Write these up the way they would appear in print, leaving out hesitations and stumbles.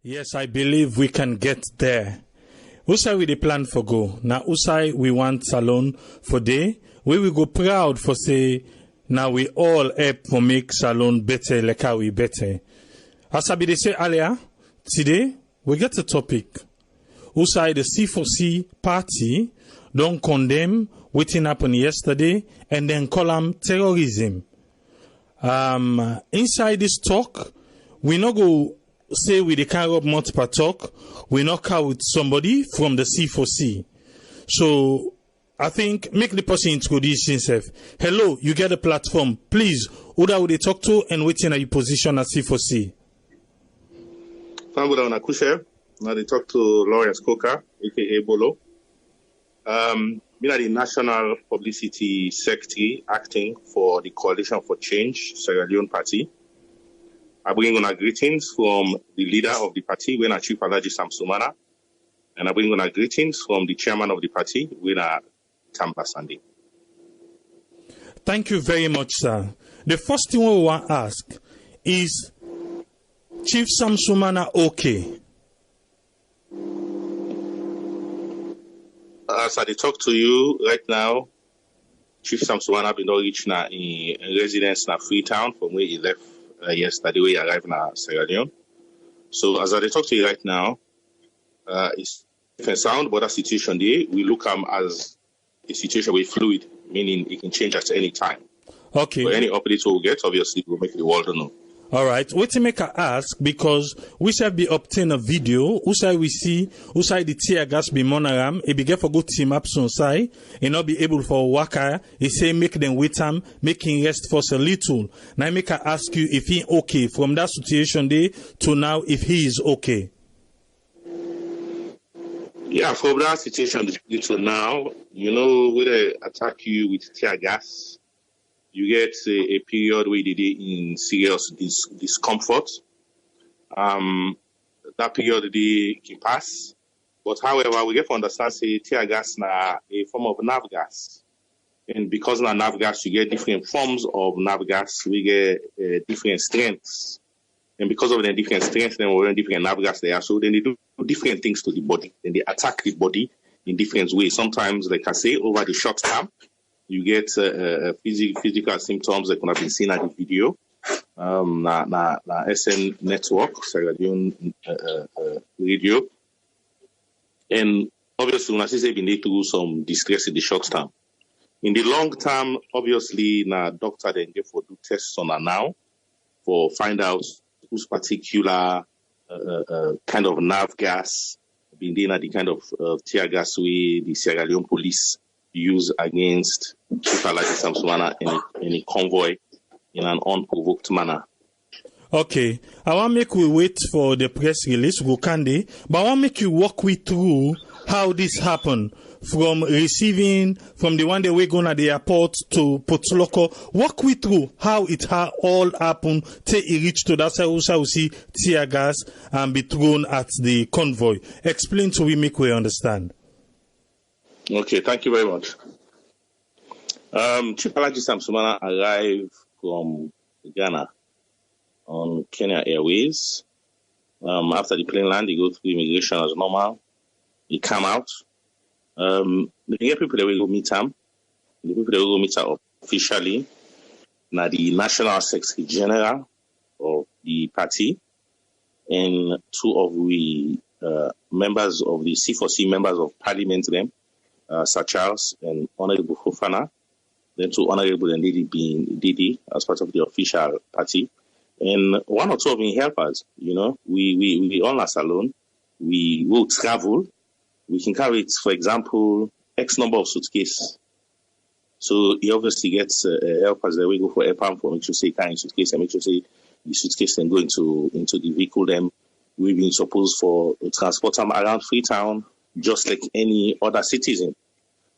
Yes, I believe we can get there. Usai we the plan for go. Now Usai we want Salone for day. We will go proud for say now we all help for make Salone better like how we better. As I be say earlier, today we get a topic. Usai the C4C party don't condemn what happened yesterday and then call them terrorism. Inside this talk, we not go say with the kind of multiple talk, we knock out somebody from the C4C. So I think make the person introduce himself. Hello, you get a platform. Please, who would they talk to and waiting at your position at C4C? Now they talk to Lawrence Coker, aka Bolo. Me are the National Publicity Secretary acting for the Coalition for Change, Sierra Leone Party. I bring on greetings from the leader of the party, when I Chief Alaji Sam-Sumana, and I bring on greetings from the chairman of the party, when I Tamba Sandy. Thank you very much, sir. The first thing we want to ask is, Chief Sam-Sumana okay? As I talk to you right now, Chief Sam-Sumana been reached now in residence in Freetown from where he left yesterday, where he arrived in Sierra Leone. So as I talk to you right now, it's different sound, but that situation there, we look as a situation with fluid, meaning it can change at any time. Okay. But any updates we'll get, obviously, we'll make the world know. All right. What to make I ask, because we shall be obtain a video, usai we see, usai the tear gas be monoram, it be get for good team up son side, and not be able for worker, he say make them wait time, making rest for a little. Now make I ask you if he okay from that situation day to now if he is okay. Yeah, from that situation to now, you know, when they attack you with tear gas, you get a period where they in serious discomfort. That period they can pass. But however, we get to understand say tear gas na a form of nerve gas. And because na nerve gas, you get different forms of nerve gas, we get different strengths. And because of the different strengths, then we're in different nerve gas there. So then they do different things to the body. Then they attack the body in different ways. Sometimes, like I say, over the short term, you get physical symptoms that can have been seen at the video. Na SN network, Sierra Leone radio. And obviously, when I say we need to do some distress in the short term. In the long term, obviously, na doctor then get for do tests on her now for find out whose particular kind of nerve gas being there, the kind of tear gas way the Sierra Leone police use against Chief Alaji Sam-Sumana in a convoy in an unprovoked manner. Okay, I want to make we wait for the press release, go candy, but I want to make you walk me through how this happened from receiving from the one day we going at the airport to Potsloco. Walk me through how it all happened till it reached to that side, we see tear gas and be thrown at the convoy. Explain to we make we understand. Okay, thank you very much. Chief Alaji Sam-Sumana arrived from Ghana on Kenya Airways. After the plane land, he go through immigration as normal. He come out. The people that will go meet him, the people that will go meet her officially, now the National Secretary General of the party, and two of the members of the C4C members of Parliament, them. Sir Charles and Honorable Fofana, then two Honorable and Didi as part of the official party, and one or two of them helpers. You know, we all as alone. We will travel. We can carry it, for example, X number of suitcases. So he obviously gets helpers that we go for help for make sure say carrying suitcase and make sure say the suitcase then go into the vehicle. Then we've been supposed for transport them around Freetown, just like any other citizen.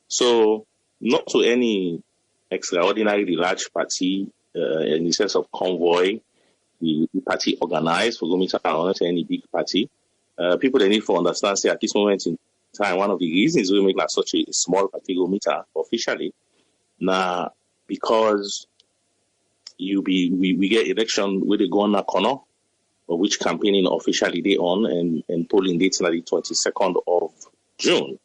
So not to any extraordinarily large party in the sense of convoy, the party organized for going to any big party. People they need to understand, say at this moment in time, one of the reasons we make like such a small party go meter officially, now because we get election where they go on a corner, of which campaigning officially they on, and polling dates are the 22nd of June.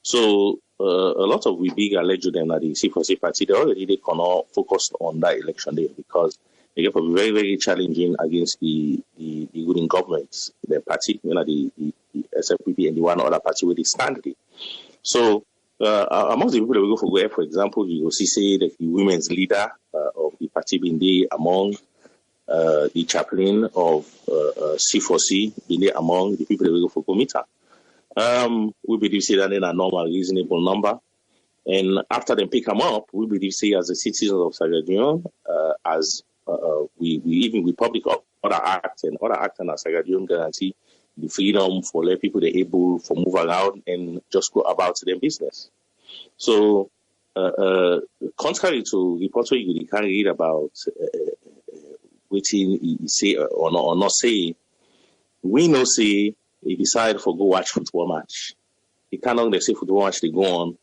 So a lot of we big alleged them that the C4C party, they cannot focus on that election day because they get to be very, very challenging against the ruling government, the party, the SLPP and the one other party where they stand there. So amongst the people that we go for example, you will see that the women's leader of the party being there among the chaplain of C4C being there among the people that we go for meter. We believe say that in a normal, reasonable number. And after they pick them up, we believe say as the citizens of Sagadion, as we public other acts and Sagadion guarantee the freedom for let people they're able to move around and just go about their business. So, contrary to reports where you can read about what he say or not say, we know say he decide for go watch football match. He cannot they say football match they go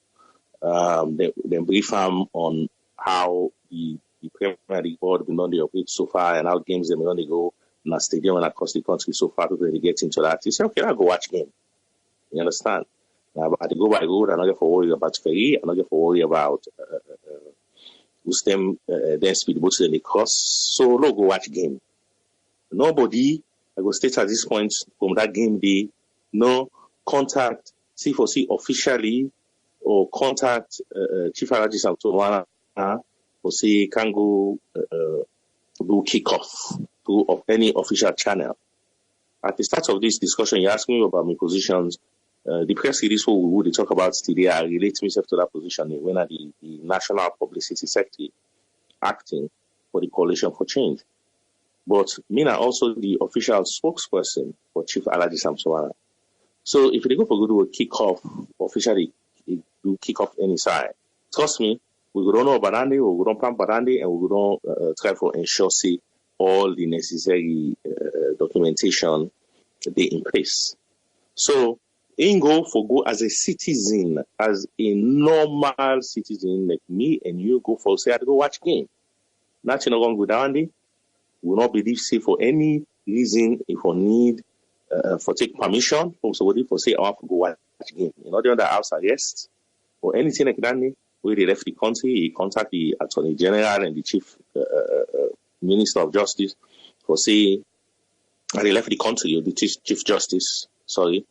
on. They brief him on how the Premier League board been on the operate so far and how games they been on they go in a stadium and across the country so far people they get into that. He say, okay, I'll go watch game. You understand? Now, I go by road, I'm not going to worry about ferry, I'm not going to worry about who's them then speedboats then they cross. So no go watch game. Nobody, I go state at this point from that game day, no contact C4C officially or contact Chief Alaji sam-sumana or say can go do kickoff of any official channel. At the start of this discussion, you asked me about my positions. The press release what we would talk about today, I relate myself to that position when at the National Publicity Secretary acting for the Coalition for Change. But me are also the official spokesperson for Chief Alaji sam-sumana. So if they go for good kick off officially, do kick off any side. Trust me, we don't know Barandi, we don't plan Barandi, and we don't try to ensure see all the necessary documentation they in place. So in go as a citizen, as a normal citizen like me and you go for say I go watch game. Nothing wrong with Andy. Will not believe say for any reason if we need for take permission from somebody for say I want to go watch game. You know, they're under house arrest or anything like that. Where they left the country, he contact the Attorney General and the Chief Minister of Justice for say they left the country or the Chief Justice, sorry.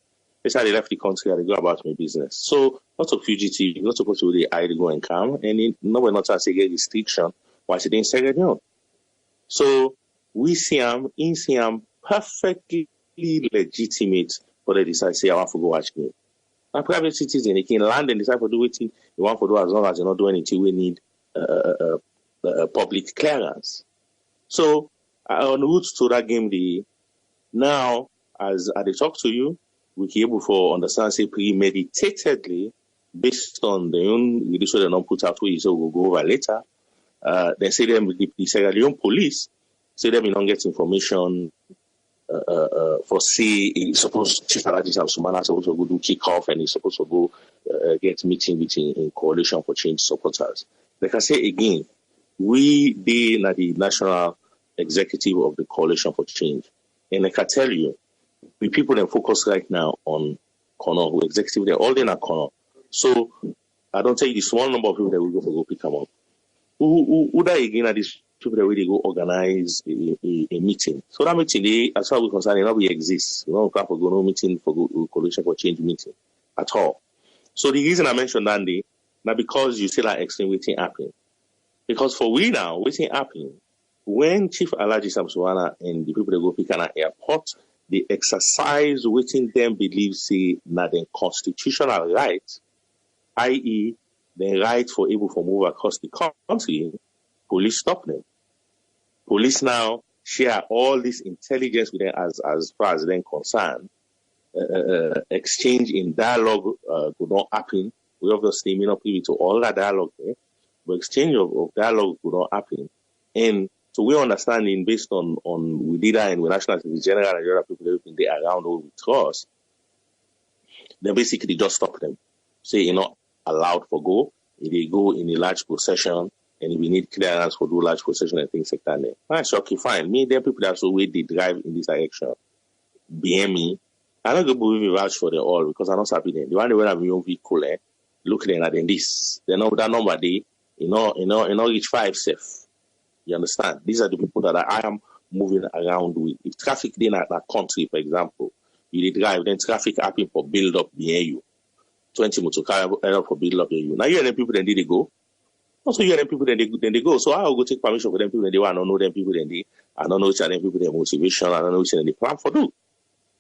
They said they left the country and they go about my business. So lots of fugitives, you're not supposed to really hide, go and come, and nobody not to say get restriction why they didn't say it. So we see him perfectly legitimate for they decide say I want to go watch game. A private citizen, they can land and decide to do anything they want to do as long as they not do anything we need public clearance. So on route to that game day, now as I talk to you, we can able to understand say premeditatedly based on the own release they don't put out where so we'll go over later. They say them the Sierra Leone police say them don't get information for say he's supposed Chief Alaji sam-sumana supposed to go do kick off and he's supposed to go get meeting in Coalition for Change supporters. Like I say again, we be the national executive of the Coalition for Change. And like I tell you, the people that focus right now on Connor, who executive, they're all in a corner. So I don't tell you the small number of people that will go pick them up. Who that again are these people that really go organize a meeting. So that meeting, as far as we're concerned, it not exists. We don't have to go no meeting for Coalition for Change meeting at all. So the reason I mentioned that day, not because you still are explaining waiting happening. Because for we now, waiting happening, when Chief Alaji sam-sumana and the people that go pick an airport, they exercise waiting them believe say not their constitutional right, i.e. the right for able to move across the country, police stop them. Police now share all this intelligence with them as far as they're concerned. Exchange in dialogue could not happen. We obviously may not privy to all that dialogue there, but exchange of dialogue could not happen. And so we're understanding based on we leader and with National Secretary General and the other people everything they around all with trust, they basically just stop them. Say you're not allowed for go. If they go in a large procession, and we need clearance for do large possession and things like that. That's okay, fine. Me, there are people that so way they drive in this direction. Behind me, I'm not going to believe me vouch for them all because I'm not happy then. The one that have your own vehicle, looking at them this. They know that number they, reach 5 safe. You understand? These are the people that I am moving around with. If traffic in that country, for example, you drive, then traffic happen for build up behind you. 20 motor car for build up behind you. Now you and them people then they go. Also you and them people then they go. So I will go take permission for them people then they want. I don't know them people then they. I don't know which are them people their motivation. I don't know which are they plan for do.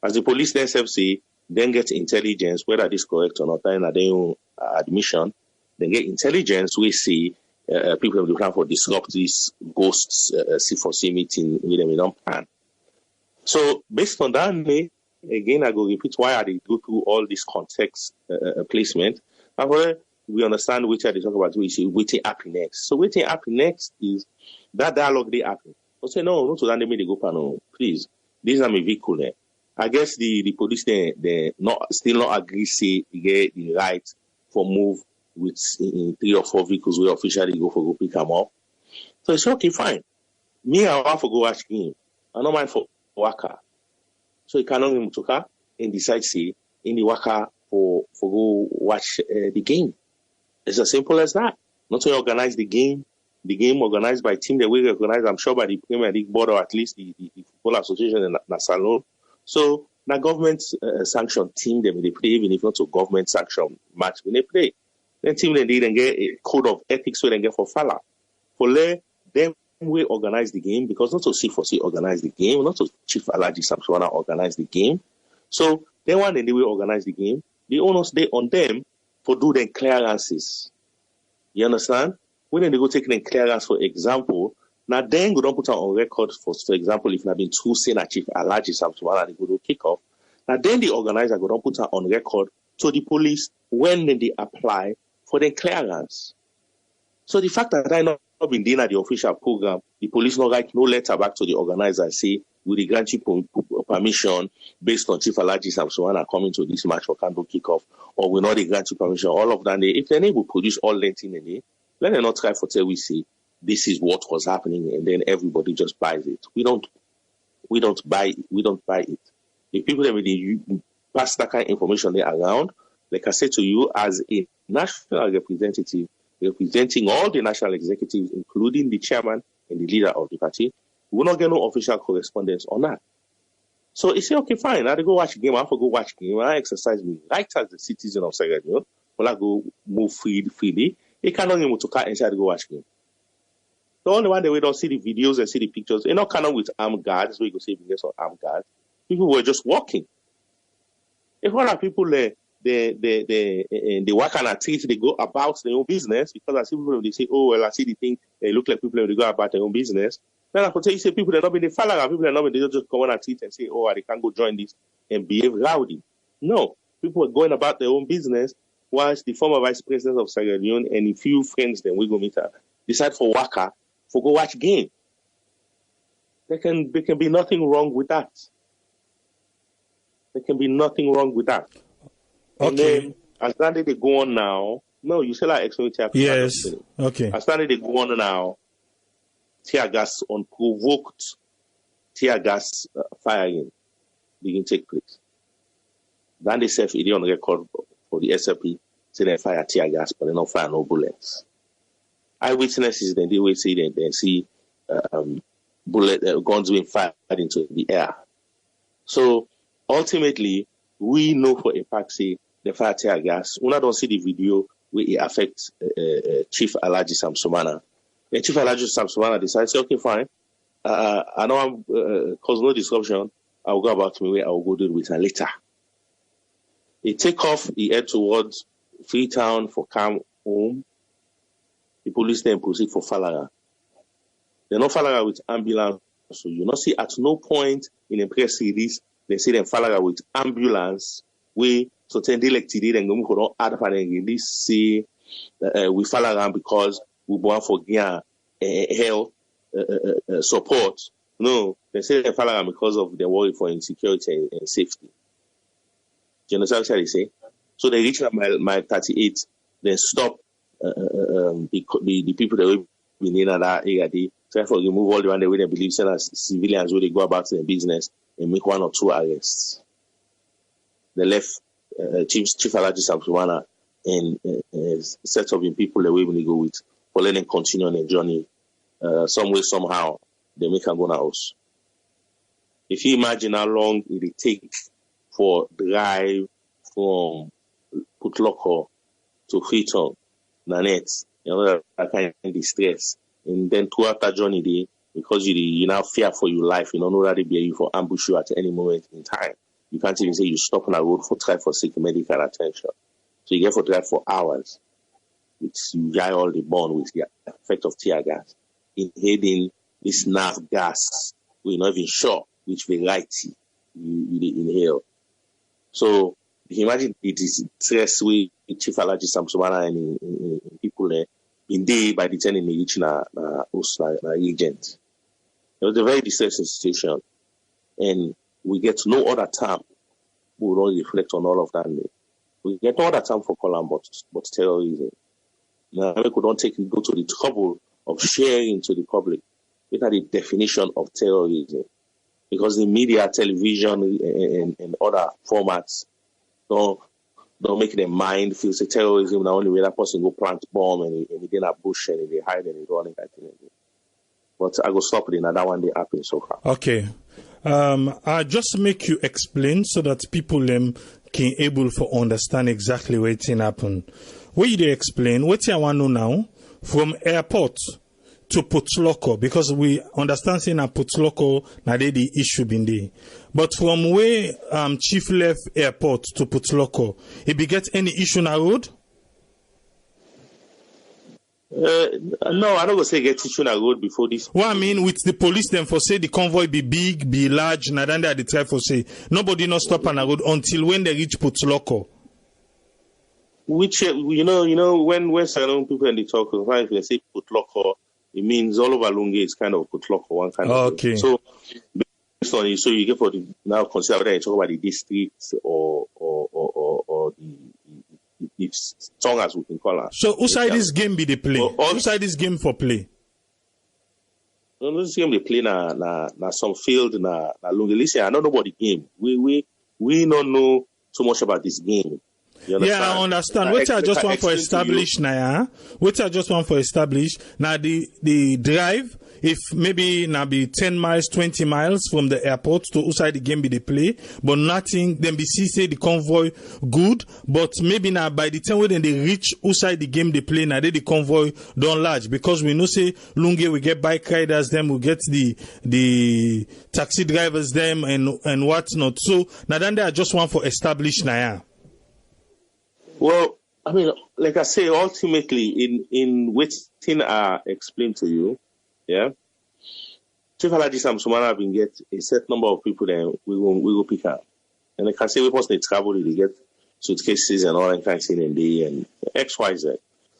As the police themselves say, then get intelligence, whether this is correct or not, then they admission, then get intelligence, we see people will plan for disrupt this ghosts C4C meeting with them in on plan. So based on that, again, I go repeat why I go through all this context placement. However, we understand which are they talk about, we say waiting happen next. So waiting happen next is that dialogue they happen. I say, no, not to that they may go panel, please. These are my vehicle there. I guess the police they still not agree say they get the right for move with in 3 or 4 vehicles where officially go pick them up. So it's okay, fine. Me, I want to go watch game. I don't mind for waka. So he cannot even to car and decide say in the waka for go watch the game. It's as simple as that. Not to organize the game organized by team that we recognize, I'm sure by the Premier League board or at least the Football Association in Salon. So the government sanction team them they play, even if not a government sanction match when they play. Then team then they get a code of ethics where they get for Fala. For them we organize the game because not to C4C organize the game, not to Chief Alaji sam-sumana organize the game. So they want and they will organize the game. The onus they on them for do their clearances. You understand? When they go take them clearance, for example, now then go don't put on record for example, if not been too saying that Chief Alaji sam-sumana they go to kick off. Now then the organizer go don't put on record to the police when they apply for the clearance. So the fact that I not been doing at the official program, the police not write no letter back to the organizer say we grant you permission based on Chief Alaji sam-sumana coming to this match for candle kickoff, or we not grant you permission. All of that, if they're able to produce all that in a day, let them not try for tell we see this is what was happening, and then everybody just buys it. We don't buy it. If people that pass that kind of information there around, like I said to you, as a national representative representing all the national executives, including the chairman and the leader of the party, we will not get no official correspondence on that. So he said, okay, fine, I go watch game, I have to go watch game, I exercise me right as the citizen of Sierra Leone, will I go move freely, he cannot even to car inside to go watch game. The only one that we don't see the videos and see the pictures, you know, cannot with armed guards, we go see videos of armed guards. People were just walking. If one of people they work on a treat, they go about their own business, because I see people they say, oh well, I see the thing, they look like people they go about their own business. Then I could tell you say people that not be the falaga, people that not be they just come on a treat and say, oh, they can't go join this and behave rowdy. No, people are going about their own business, whilst the former vice president of Sierra Leone and a few friends then we go meet her decide for waka for go watch game. There can be nothing wrong with that. There can be nothing wrong with that. Okay. And then as that they go on now, no, you say like explain to yes. Okay. As that they go on now, tear gas unprovoked tear gas firing begin take place. Then they say it on record for the SLP say they fire tear gas, but they don't fire no bullets. Eyewitnesses then they will see they see guns being fired into the air. So ultimately, we know for a fact say the fire tear gas. When I don't see the video where it affects Chief Alaji sam-sumana. And Chief Alaji sam-sumana decides, okay, fine. I know I'm cause no disruption. I will go about me where I will go do it with her later. He take off. He head towards Freetown for calm home. The police then proceed for Falaga. They not Falaga with ambulance. So you not see at no point in the press release they say them Falaga with ambulance. We so ten day like today then go don't add for them this say we Falaga because we want for health support. No, they say they Falaga because of their worry for insecurity and safety. Do you understand what they say? So they reach mile 38, then stop the people that will in that area. They try to remove all the one they wouldn't believe as civilians will they go about their business and make 1 or 2 arrests. They left Chief Alaji sam-sumana and set of people the way when they go with for letting them continue on their journey. Some way, somehow, they make them go to house. If you imagine how long it will take for drive from Putloko to Freetown, Nanette, that kind of distress. And then throughout that journey, because you now fear for your life, you don't know that they be you for ambush you at any moment in time. You can't even say you stop on a road for try for seek medical attention. So you get for drive for hours. You dry all the bone with the effect of tear gas. Inhaling this nerve gas, we're not even sure which variety you inhale. So imagine it is stress with Chief Alaji sam-sumana and people there in day by the time they reach na agent. It was a very distressing situation, and we get no other time. We will not reflect on all of that. We get no other time for column but terrorism. Now we could not go to the trouble of sharing to the public what are the definition of terrorism, because the media, television, and other formats don't make their mind feel say terrorism. The only way that person go plant bomb and he get a bush and they hide and they do all that thing. But I go stop it in that one day happen so far. Okay. I just make you explain so that people can able to understand exactly what happened. What you explain, what I want to know now, from airport to Putloko, because we understand saying that Putloko now the issue been there. But from where Chief left airport to Putloko, it be get any issue on the road? No, I don't go say get issue on the road before this. What I mean with the police them for say the convoy be big, be large, now then they try for say nobody not stop on the road until when they reach Putloko. Which when Salon people and they talk, if they say Putloko, it means all over Lungi is kind of Putloko, one kind of thing. So based on it, so you get for the now consider whether you talk about the district or the song as we can call it. So who side this game be the play? Who side this game for play? No, this game they play na some field na Lungi. Listen, I don't know about the game. We don't know too much about this game. Yeah, I understand. What I just want for establish now, what I just want for establish now the drive, if maybe now be 10 miles, 20 miles from the airport to outside the game be the play, but nothing, then be see say the convoy good, but maybe now by the time when they reach outside the game they play, now the convoy don't large, because we know say Lungi we get bike riders, them we get the taxi drivers them and whatnot. So now then they are just want for establish now. Well, I mean, like I say, ultimately, in which thing I explained to you, yeah, Chief Alaji sam-sumana been get a set number of people that we go pick up, and like I say, we they travel, they get suitcases and all that kind of thing, and X, Y, Z.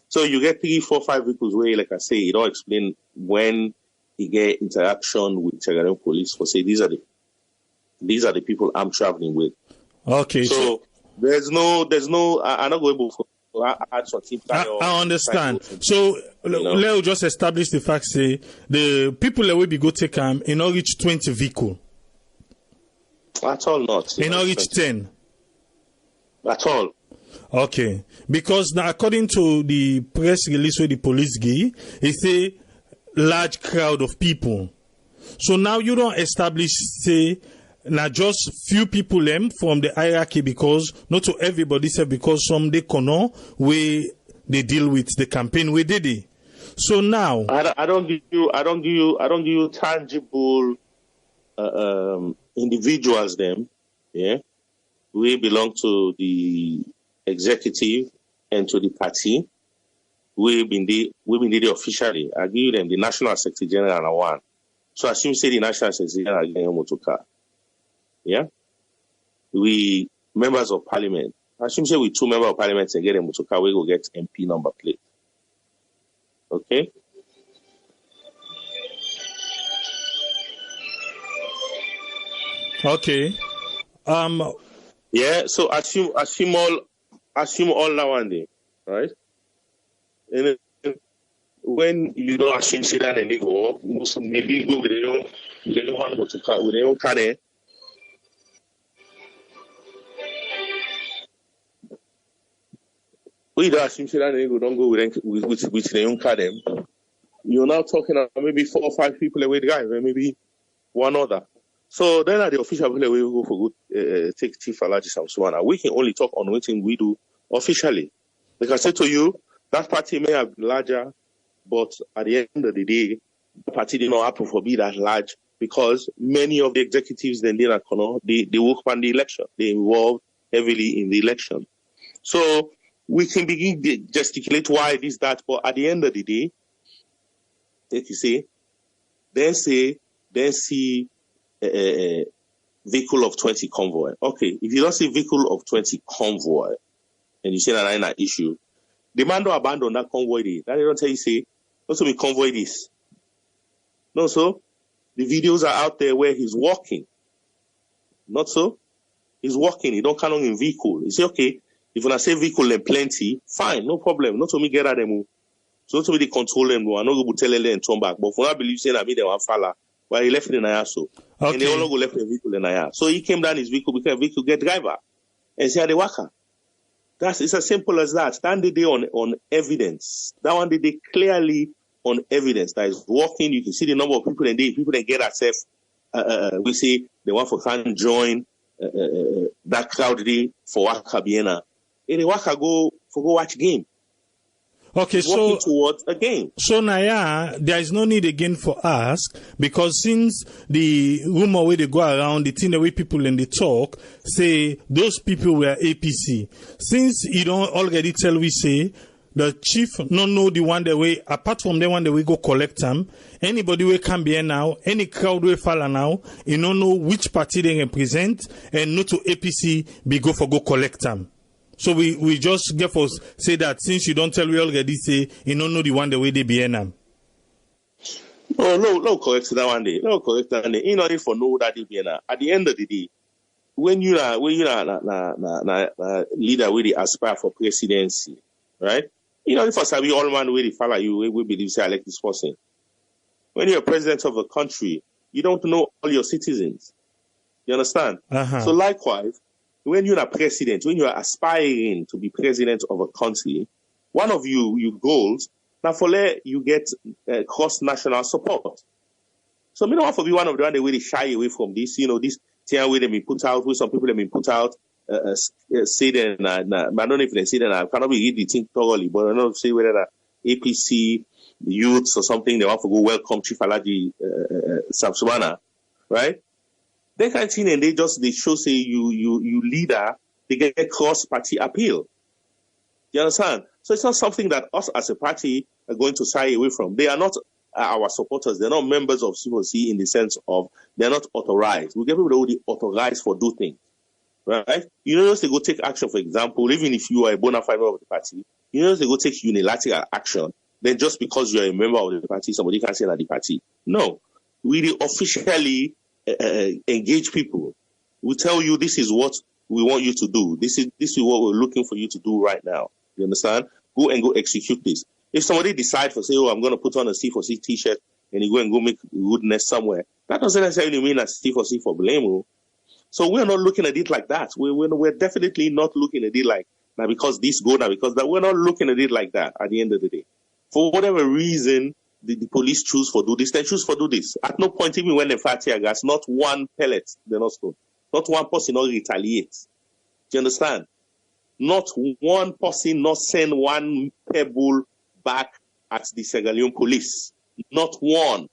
So you get 3, 4, 5 vehicles where, like I say, you don't explain when you get interaction with Chagarin police for say these are the people I'm traveling with. Okay. So there's no. I'm not going to add something. I understand. So let's just establish the fact. Say the people that will be go take in not reach 20 vehicle. At all not. In not reach 10. At all. Okay, because now according to the press release where the police give, it's a large crowd of people. So now you don't establish say. Now just few people from the hierarchy, because not to everybody say, because some they know where they deal with the campaign we did it. So now I don't give you tangible individuals them, yeah. We belong to the executive and to the party. We've been the officially. I give you them the National Secretary General and one. So I assume say the National Secretary General again motoka. Yeah, we members of parliament. I assume say we 2 members of parliament and get a motoka, we go get MP number plate. Okay. Okay. Yeah. So assume all now one day, right? And when you don't actually see that and they go, maybe go with the one with their own car there. We don't actually see that and they go, don't go with their own car there. You're now talking about maybe 4 or 5 people away, guys, or maybe one other. So then at the official level, we go for good, take Chief Alhaji sam-sumana. We can only talk on what we do officially. Like I said to you, that party may have been larger, but at the end of the day, the party did not happen for be that large because many of the executives then did they work on the election. They involved heavily in the election. So we can begin to gesticulate why this, that, but at the end of the day, if you say, then see a vehicle of 20 convoy. Okay, if you don't see vehicle of 20 convoy, and you say that ain't an issue, the man don't abandon that convoy there. That they don't tell you, say, also we convoy this. No, so the videos are out there where he's walking. Not so. He's walking. He don't come on in vehicle. You say, okay, if when I say vehicle then plenty, fine, no problem. Not to me get at them. So not to me they control them. I know go tell them and turn back. But for I believe saying I mean they want falla. Well, he left it in Naya so. Okay. And they all go left the vehicle in Naya. So he came down his vehicle because vehicle get driver. And say the worker. It's as simple as that. That day on evidence. That one day clearly on evidence that is working. You can see the number of people and people that get access. We say they want for can join that crowd day for Waka Biena. And the Waka go watch game. Okay, so towards a game. So Naya, there is no need again for us because since the rumor where they go around, the thing the way people in the talk say those people were APC. Since you don't already tell we say the chief no know the one the way apart from the one that we go collect them. Anybody will come here now, any crowd will follow now. You don't know which party they represent and not to APC be go collect them. So we just get for say that since you don't tell we already say you don't know the one the way they be them. No, correct that one day. No, correct that one day. You know if for know that they be at the end of the day, when you are leader where they aspire for presidency, right? You know if for Sabi all man where they follow you, we believe say I like this person. When you're president of a country, you don't know all your citizens. You understand? Uh-huh. So likewise. When you're a president, when you are aspiring to be president of a country, one of your goals, now for that, you get cross-national support. So me don't want to be one of the ones that really shy away from this. You know, this thing where they've been put out, where some people have been put out, say that, I don't know if they say that, I cannot be read the thing thoroughly, but I don't know if say whether APC, youths or something, they want to go welcome Chief Alhaji sam-sumana, right? They can't see and they show say you leader, they get cross-party appeal. You understand? So it's not something that us as a party are going to shy away from. They are not our supporters. They're not members of C4C in the sense of they're not authorized. We get people that will be authorized for do things. Right? You know, they go take action, for example, even if you are a bona fide member of the party, you know, they go take unilateral action. Then just because you're a member of the party, somebody can say that the party. No. We officially engage people. We tell you this is what we want you to do. This is what we're looking for you to do right now. You understand? Go execute this. If somebody decides to say, oh, I'm going to put on a C4C t-shirt and you go make goodness somewhere, that doesn't necessarily mean that's C4C for blame. So we're not looking at it like that. We're definitely not looking at it like now because this go now because that. We're not looking at it like that at the end of the day. For whatever reason, the police choose for do this, they choose for do this. At no point, even when they fire tear gas, not one pellet, they're not stone. Not one person not retaliate. Do you understand? Not one person not send one pebble back at the Sierra Leone police. Not one.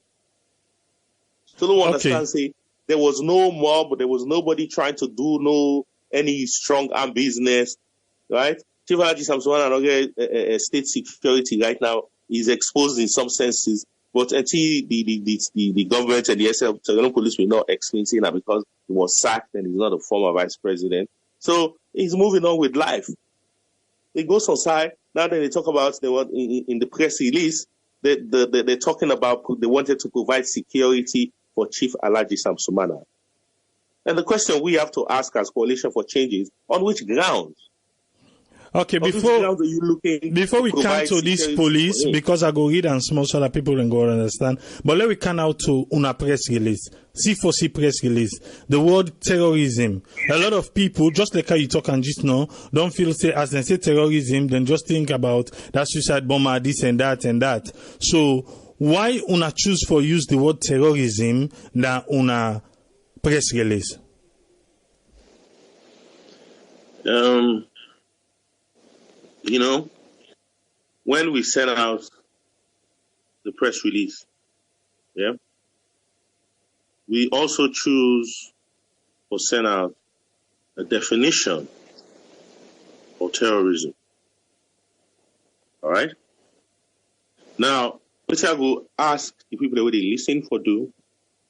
Still don't understand, say, there was no mob, there was nobody trying to do any strong arm business, right? Chief Alhaji sam-sumana, state security right now is exposed in some senses, but until the government and the SLPP police will not explain that because he was sacked and he's not a former vice president. So he's moving on with life. He goes outside. Now that they talk about in the press release, they're talking about they wanted to provide security for Chief Alhaji sam-sumana. And the question we have to ask as Coalition for Change is, on which grounds? Okay, before we come to this police, because I go read and small so that people can go understand. But let me come out to una press release, C4C press release. The word terrorism. A lot of people, just like how you talk and just now, don't feel say as they say terrorism, then just think about that suicide bomber, this and that and that. So why una choose for use the word terrorism na una press release? You know, when we send out the press release, yeah, we also choose or send out a definition of terrorism. All right? Now, what I will ask the people that they listen for do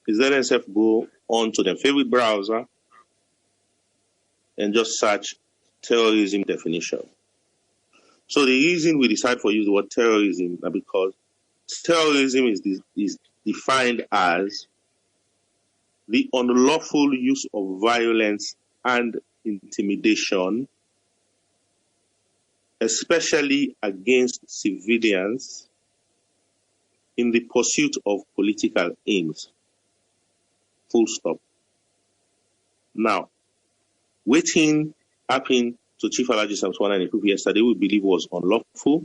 is let themselves go on to their favorite browser and just search terrorism definition. So the reason we decide for use the word terrorism is because terrorism is defined as the unlawful use of violence and intimidation, especially against civilians, in the pursuit of political aims. Full stop. Now, waiting happened to Chief Alhaji sam-sumana and people yesterday we believe was unlawful.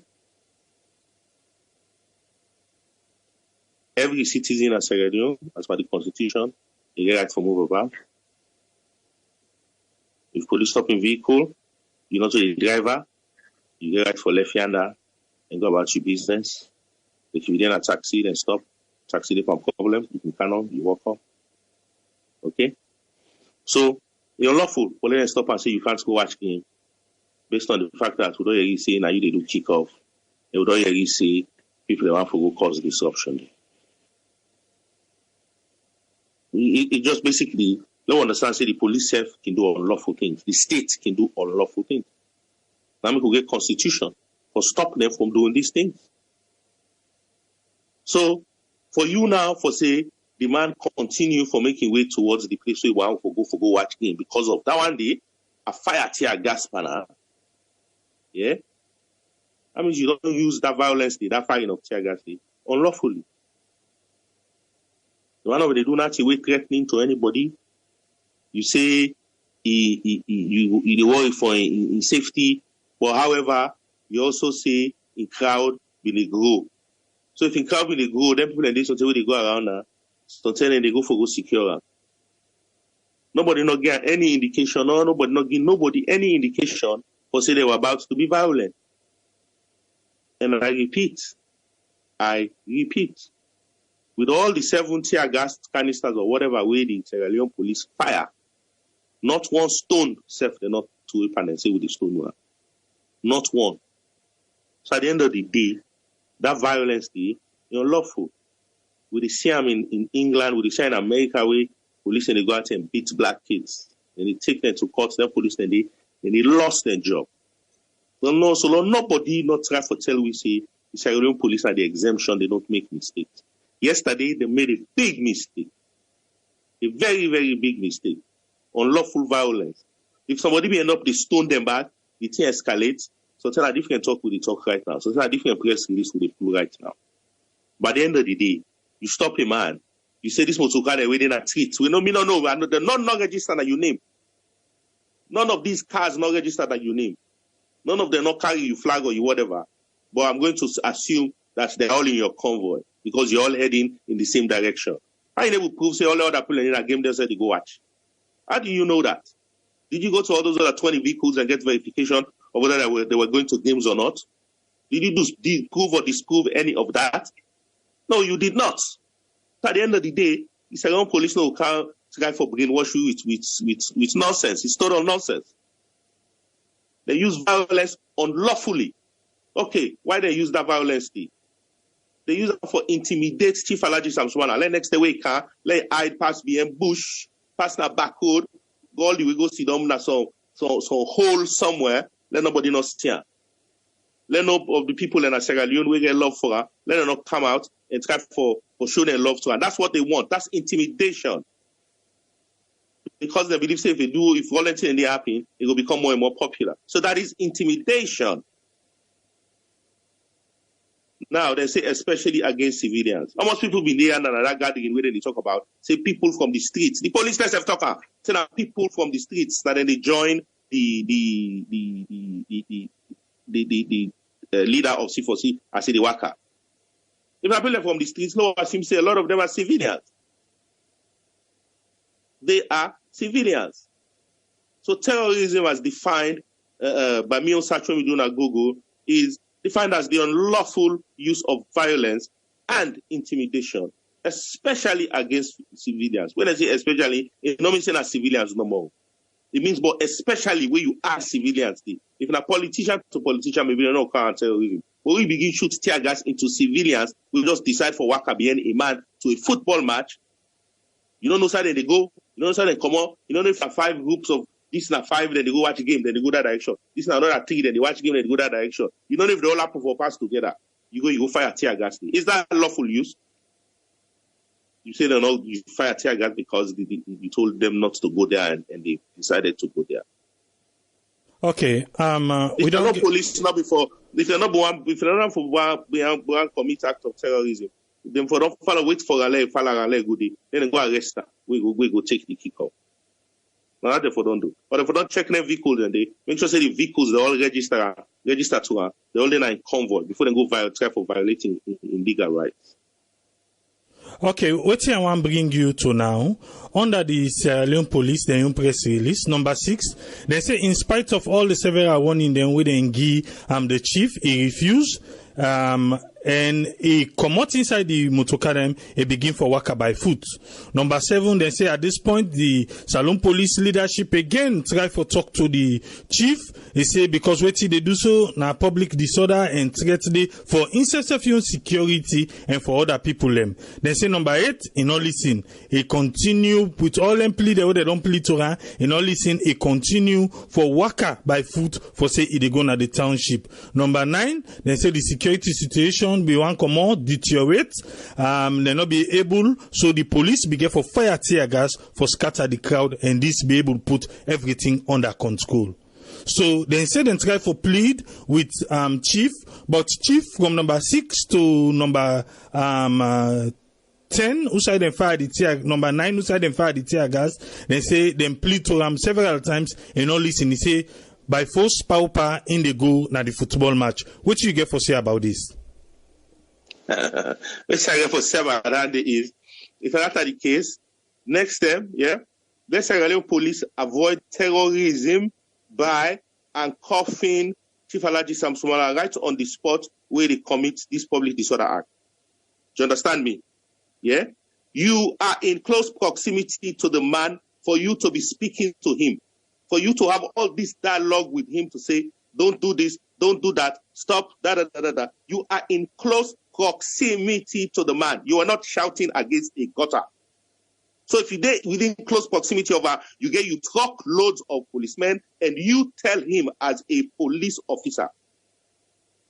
Every citizen of Sierra Leone, as per the Constitution, they get right for move about. If police stop in vehicle, you know to the driver, you get right for left hander and go about your business. If you didn't a taxi, then stop. Taxi, they have problem. You can canon, you walk off. Okay? So, you're unlawful, but let them stop and say you can't go watch game. Based on the fact that we don't really say now you they do kick off. They don't really say people they want to go cause disruption. It just basically don't understand say the police self can do unlawful things. The state can do unlawful things. Now we could get constitution for stop them from doing these things. So for you now for say the man continue for making way towards the place where we want to go watch game because of that one day a fire tear gas panel. Yeah, that means you don't use that violence, that firing of tear gas unlawfully. The one of they do not way threatening to anybody. You say you worry for in safety, but however, you also say in crowd will they grow. So if in crowd will they grow, then people in this hotel they go around now, so tell them they go for go secure. Nobody not get any indication, or nobody not give nobody any indication for say they were about to be violent. And I repeat, with all the 7 tear gas canisters or whatever way the Sierra Leone police fire, not one stone self they not to weapon and say with the stone one. Not one. So at the end of the day, that violence is unlawful. We see them in England, we see in America where police and they go out and beat black kids. And they take them to court, then police and they lost their job. So nobody not try to tell we say the Sierra Leone police are the exemption, they don't make mistakes. Yesterday they made a big mistake. A very, very big mistake. Unlawful violence. If somebody may end up they stone them back, the thing escalates. So tell a different talk with the talk right now. So tell a different press release with the flu right now. But at the end of the day, you stop a man. You say this motor car they're waiting a treat. We know me no. They're not registered that you name. None of these cars not registered that you name. None of them not carry you flag or you whatever. But I'm going to assume that they're all in your convoy because you're all heading in the same direction. I ain't able to prove say all the other people in that game they said they go watch. How do you know that? Did you go to all those other 20 vehicles and get verification of whether they were going to games or not? Did you prove or disprove any of that? No, you did not. So at the end of the day, the Sierra police no can't try for brainwash you with nonsense. It's total nonsense. They use violence unlawfully. Okay, why they use that violence? They use it for intimidate Chief Alhaji sam-sumana. Let next way car, let hide past BM Bush, pass that back road, go all the way go sit down na some hole somewhere. Let nobody not steer. Let no of the people in Sierra Leone we get love for her. Let them not come out and try for show their love to her. That's what they want. That's intimidation. because they believe, say, if volunteer and they happen, it will become more and more popular. So that is intimidation. Now, they say especially against civilians. How much people been there and that gathering where they talk about, say, people from the streets. The police let's have talked about, say, now people from the streets, that then they join the leader of C4C, I say the worker. If I people from the streets, no, I seem to say a lot of them are civilians. They are civilians. So terrorism, as defined by me on search when we do on Google, is defined as the unlawful use of violence and intimidation, especially against civilians. When I say especially, it don't mean saying as civilians no more. It means, but especially where you are civilians. If a politician to politician, maybe they don't call terrorism. When we begin shoot tear gas into civilians, we just decide for Waka being a man to a football match. You don't know how they go. You don't know how they come out. You don't know if there are 5 groups of this is 5, then they go watch a game, then they go that direction. This is another 3, then they watch a game, then they go that direction. You don't know if they all happen for pass together. You go fire tear gas. Is that lawful use? You say you fire tear gas because you told them not to go there and they decided to go there. Okay. If they're not police now before, if they're not for one commit act of terrorism, then for don't follow wait for a good day, then go arrest her. We go take the kick off. Now that therefore don't do. But if we don't check their vehicles and they make sure say the vehicles they all register to her, they all in convoy before they go try for violating in legal rights. Okay, what I want to bring you to now, under the Sierra Leone police, the new press release, number 6, they say in spite of all the several warning them with the chief, he refused, and he come out inside the motocar he begin for waka by foot. Number 7, they say at this point the Salon police leadership again try for talk to the chief. They say because what they do so now public disorder and threat they for insufficient security and for other people them. They say number 8, he not listen. He continue with all them plea they don't plead to her. He not listen. He continue for waka by foot for say he go na the township. Number 9, they say the security situation be one command deteriorate, they not be able, so the police begin for fire tear gas for scatter the crowd and this be able to put everything under control. So they said and try for plead with chief, but chief from number 6 to number 10 who side and fire the tear, number 9 who side and fire the tear gas, they say them plead to him several times and not listen. He say by force power in the go na the football match. What you get for say about this? Let's say for several that is, if that's the case, next time, let's say police avoid terrorism by handcuffing Chief Alhaji sam-sumana right on the spot where they commit this public disorder act. Do you understand me? Yeah? You are in close proximity to the man for you to be speaking to him, for you to have all this dialogue with him to say, don't do this, don't do that, stop, da. You are in close proximity to the man. You are not shouting against a gutter. So if you're within close proximity of her, you truck loads of policemen and you tell him as a police officer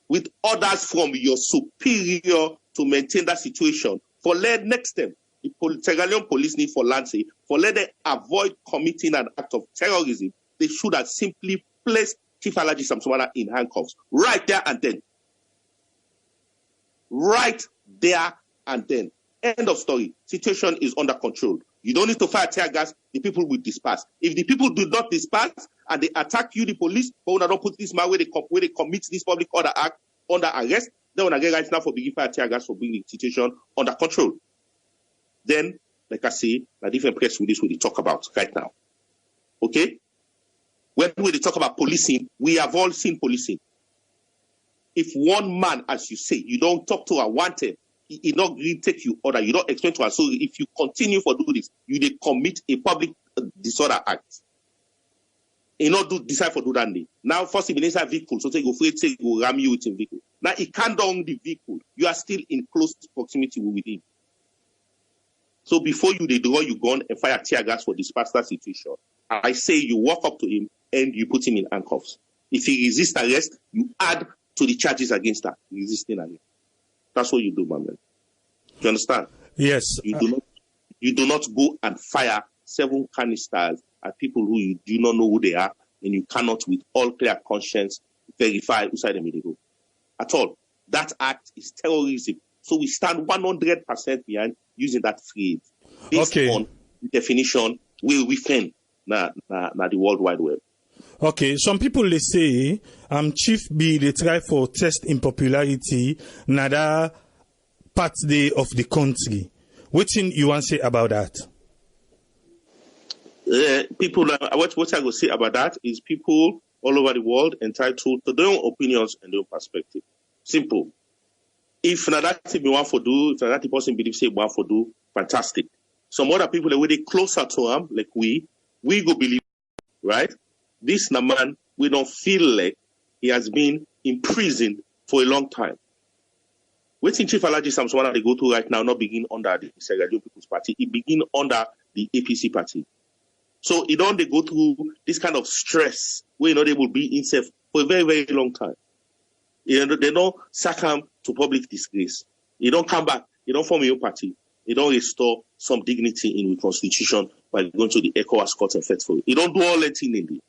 with orders from your superior to maintain that situation. For let next time, the Sierra Leone police need for land say, for let them avoid committing an act of terrorism, they should have simply placed Chief Alhaji sam-sumana in handcuffs right there and then. Right there and then. End of story. Situation is under control. You don't need to fire tear gas. The people will disperse. If the people do not disperse and they attack you, the police, but when I don't put this man where they commit this public order act under arrest, then when I get right now for bringing fire tear gas for bringing the situation under control. Then, like I say, a different press release we talk about right now. Okay? When we talk about policing, we have all seen policing. If one man, as you say, you don't talk to a wanted, he not really take you order, you don't explain to us. So if you continue for do this, you they commit a public disorder act. You not decide for do that. Now, first he inside vehicle, so take go free, take go ram you with a vehicle. Now he can't down the vehicle. You are still in close proximity with him. So before they draw you gun and fire tear gas for this pastor situation, I say you walk up to him and you put him in handcuffs. If he resists arrest, you add to the charges against that resisting arrest. That's what you do, my man. Do you understand? Yes. You do not go and fire 7 canisters at people who you do not know who they are, and you cannot, with all clear conscience, verify who side them they go. At all. That act is terrorism. So we stand 100% behind using that phrase. Based on the definition, we defend the World Wide Web. Okay, some people they say Chief B they try for test in popularity nada part of the country. What thing you want to say about that? People, what I will say about that is people all over the world entitled to their own opinions and their own perspective. Simple. If that thing want for do, if that person believes say want for do, fantastic. Some other people that way closer to him, like we go believe, right? This man, we don't feel like he has been imprisoned for a long time. Waiting Chief Alhaji sam-sumana they go to right now, not begin under the Sierra Leone People's Party, it begin under the APC party. So it don't they go through this kind of stress where they will be in safe for a very, very long time. They don't succumb to public disgrace. They don't come back. They don't form a new party. They don't restore some dignity in the constitution by going to the ECOWAS court and fight for it. He don't do all that in India.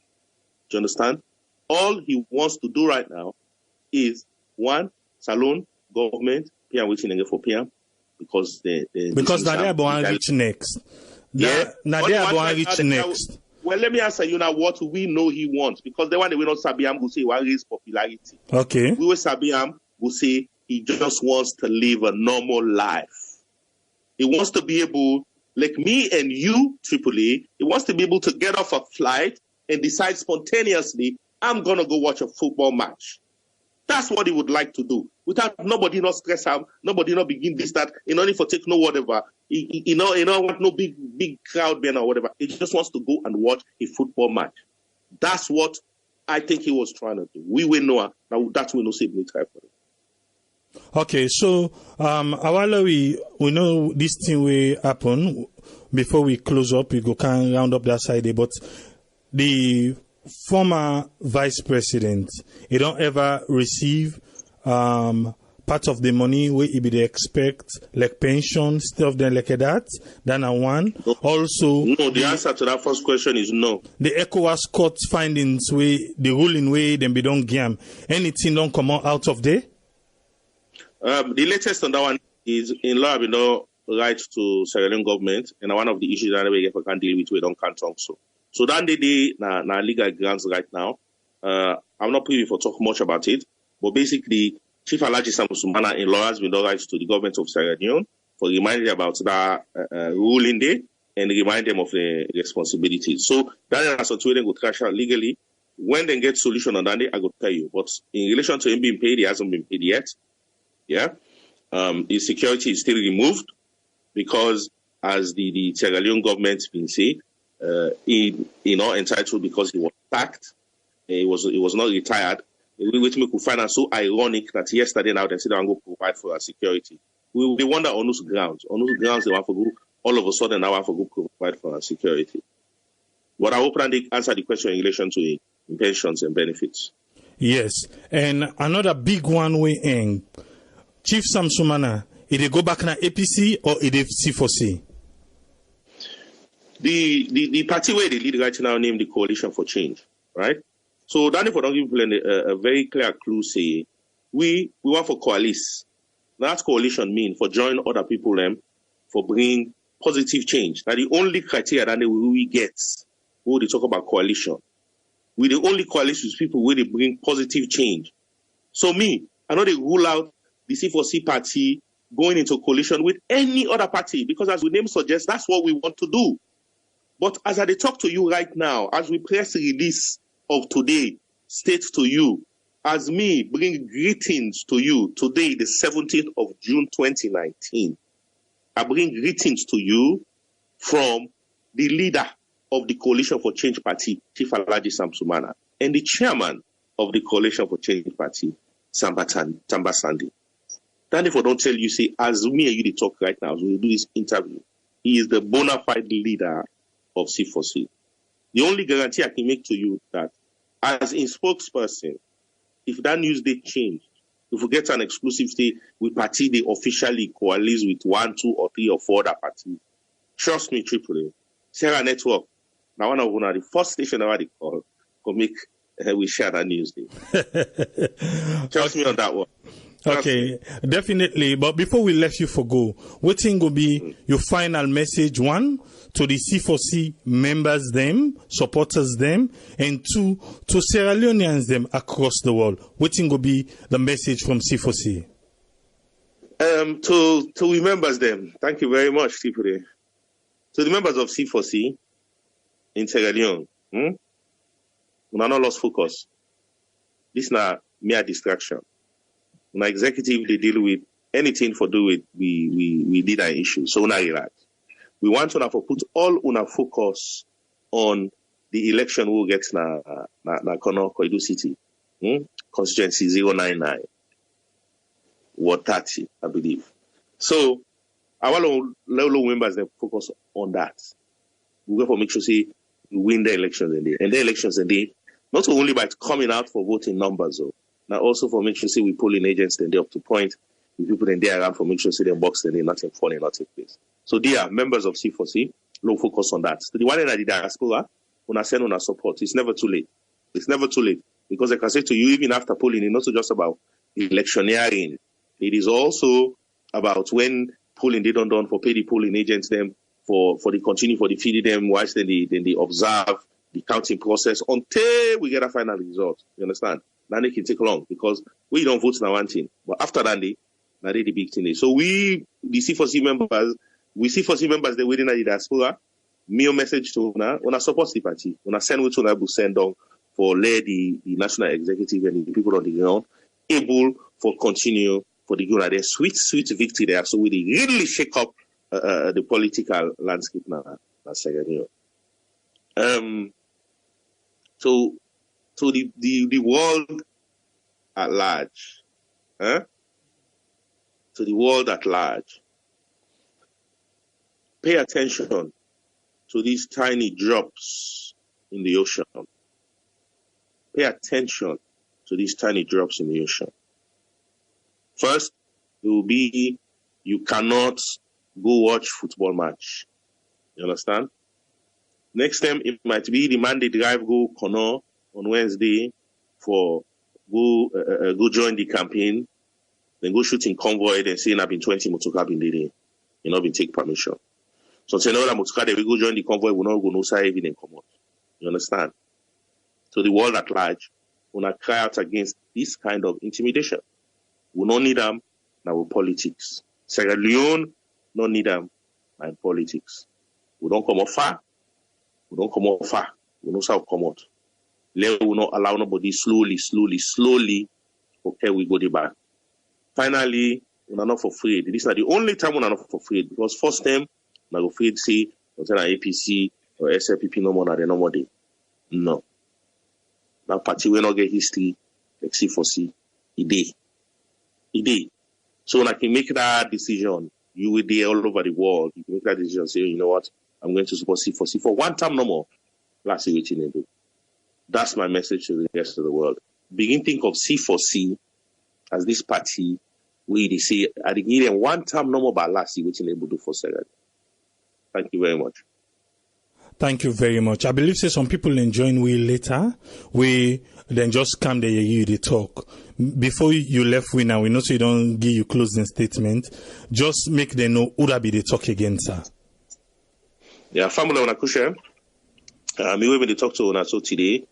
Do you understand? All he wants to do right now is one, Salon, government, PM waiting again for PM because they are going to reach next. Yeah. Now they are going to reach next. Well, let me answer you now what we know he wants because the one that we not Sabiam will say will raise popularity. Okay. We will Sabiam will say he just wants to live a normal life. He wants to be able, like me and you, AAA, he wants to be able to get off a flight and decide spontaneously, I'm going to go watch a football match. That's what he would like to do. Without nobody not stress him, nobody not begin this, that, in only for take no whatever. He want no big crowd banner or whatever. He just wants to go and watch a football match. That's what I think he was trying to do. We will know now that we know say try for it. Okay, so we know this thing will happen before we close up. We can round up that side, but the former vice president, he don't ever receive part of the money where he be expect like pension stuff then like that. Then one no. Also no. The answer to that first question is no. The ECOWAS court findings way the ruling way then be don't give anything don't come out of there. The latest on that one is in law, we know right to Sierra Leone government, and one of the issues that we can deal with, we don't can't talk so. So that day, na legal grounds right now. I'm not privy for talk much about it, but basically, Chief Alhaji sam-sumana in law has been no rights to the government of Sierra Leone for reminding about that ruling day and remind them of the responsibilities. So that is something they go trash out legally. When they get solution on that day, I go tell you. But in relation to him being paid, he hasn't been paid yet. Yeah, his security is still removed because, as the Sierra Leone government been saying, he not entitled because he was sacked. He was not retired. We could find it so ironic that yesterday now they said they want to provide for our security. We wonder on those grounds. On those grounds they want to go. All of a sudden now want to go provide for our security. But I hope that they answer the question in relation to pensions and benefits. Yes, and another big one we end. Chief sam-sumana, did they go back na APC or did they C4C? The party where they lead right now named the Coalition for Change, right? So that if we don't give people a very clear clue, say we want for coalesce. That coalition mean for join other people for bringing positive change. Now the only criteria that we get when they talk about coalition, we the only coalition with people where they bring positive change. So I know they rule out the C4C party going into coalition with any other party because as the name suggests, that's what we want to do. But as I talk to you right now, as we press release of today states to you, as me bring greetings to you today, the 17th of June 2019, I bring greetings to you from the leader of the Coalition for Change Party, Chief Alhaji sam-sumana, and the chairman of the Coalition for Change Party, Tamba Sandi. Then if I don't tell you, say, as me and you talk right now, as we do this interview, he is the bona fide leader of C4C. The only guarantee I can make to you that as a spokesperson, if that news date changed, if we get an exclusive stay with party, they officially coalesce with 1, 2, or 3 or 4 other parties. Trust me, AAA, Sarah Network. Now one of the first station I already called could make we share that news. Trust me on that one. Okay, definitely. But before we let you for go, what thing will be your final message? One, to the C4C members them, supporters them, and two, to Sierra Leoneans them across the world. What thing will be the message from C4C? To we members them, thank you very much, Tipure. To the members of C4C in Sierra Leone, we are not lost focus. This is not mere distraction. When executive they deal with anything for do with we did an issue. So now relax. We want to put all our focus on the election we'll get na Koidu City. Constituency 099. Ward 30, I believe. So our low members they focus on that. We go for make sure say we win the elections in there. And the elections in there, not only by coming out for voting numbers though. Now also for make sure say we polling agents then they up to point with people in there around for make sure say they box then they nothing funny, nothing place. So they are members of C4C, low focus on that. So the one in the diaspora, when I send on our support, it's never too late. It's never too late. Because I can say to you, even after polling, it's not just about electioneering. It is also about when polling they don't done for pay the polling agents them for the continue for the feeding them whilst then they observe the counting process until we get a final result. You understand? Then it can take long because we don't vote now one thing. But after that, now they the big thing. So we, the C4C members, they within the diaspora, me a message to una support the party. Una send with una will send down for lay the national executive and the people on the ground able for continue for the good. There's sweet victory there. So we really shake up the political landscape now. So the world at large, to the world at large, pay attention to these tiny drops in the ocean. Pay attention to these tiny drops in the ocean. First, it will be you cannot go watch football match. You understand? Next time, it might be the man they drive go Kono on Wednesday for go join the campaign, then go shoot in Convoy, then say I've been 20 motoka been there. You not been take permission. So say no motoka they will go join the convoy, will not go no side even and come out. You understand? So the world at large will not cry out against this kind of intimidation. We don't need them now with politics. Sierra Leone don't need them now in politics. We don't come out far. We don't come out far. We know how to come out. We will not allow nobody slowly, okay, we go the back. Finally, we're not afraid. This is not the only time we're not afraid because first time, we're afraid say, whether APC or SLPP no more than no more day. No. That party will not get history like C4C. It did. So when I can make that decision, you will be all over the world. You can make that decision, say, you know what, I'm going to support C4C for one time no more. Let's see what you do. That's my message to the rest of the world. Begin think of C4C as this party where they say, I give them one time no more, but let's see what you able to do for Sierra. Thank you very much. Thank you very much. I believe say some people enjoying we later. We then just come there you the talk. Before you left we now, we know so you don't give you closing statement. Just make them know who that be the talk again, sir. Yeah, family on a cushion. Me when they talk to una so today.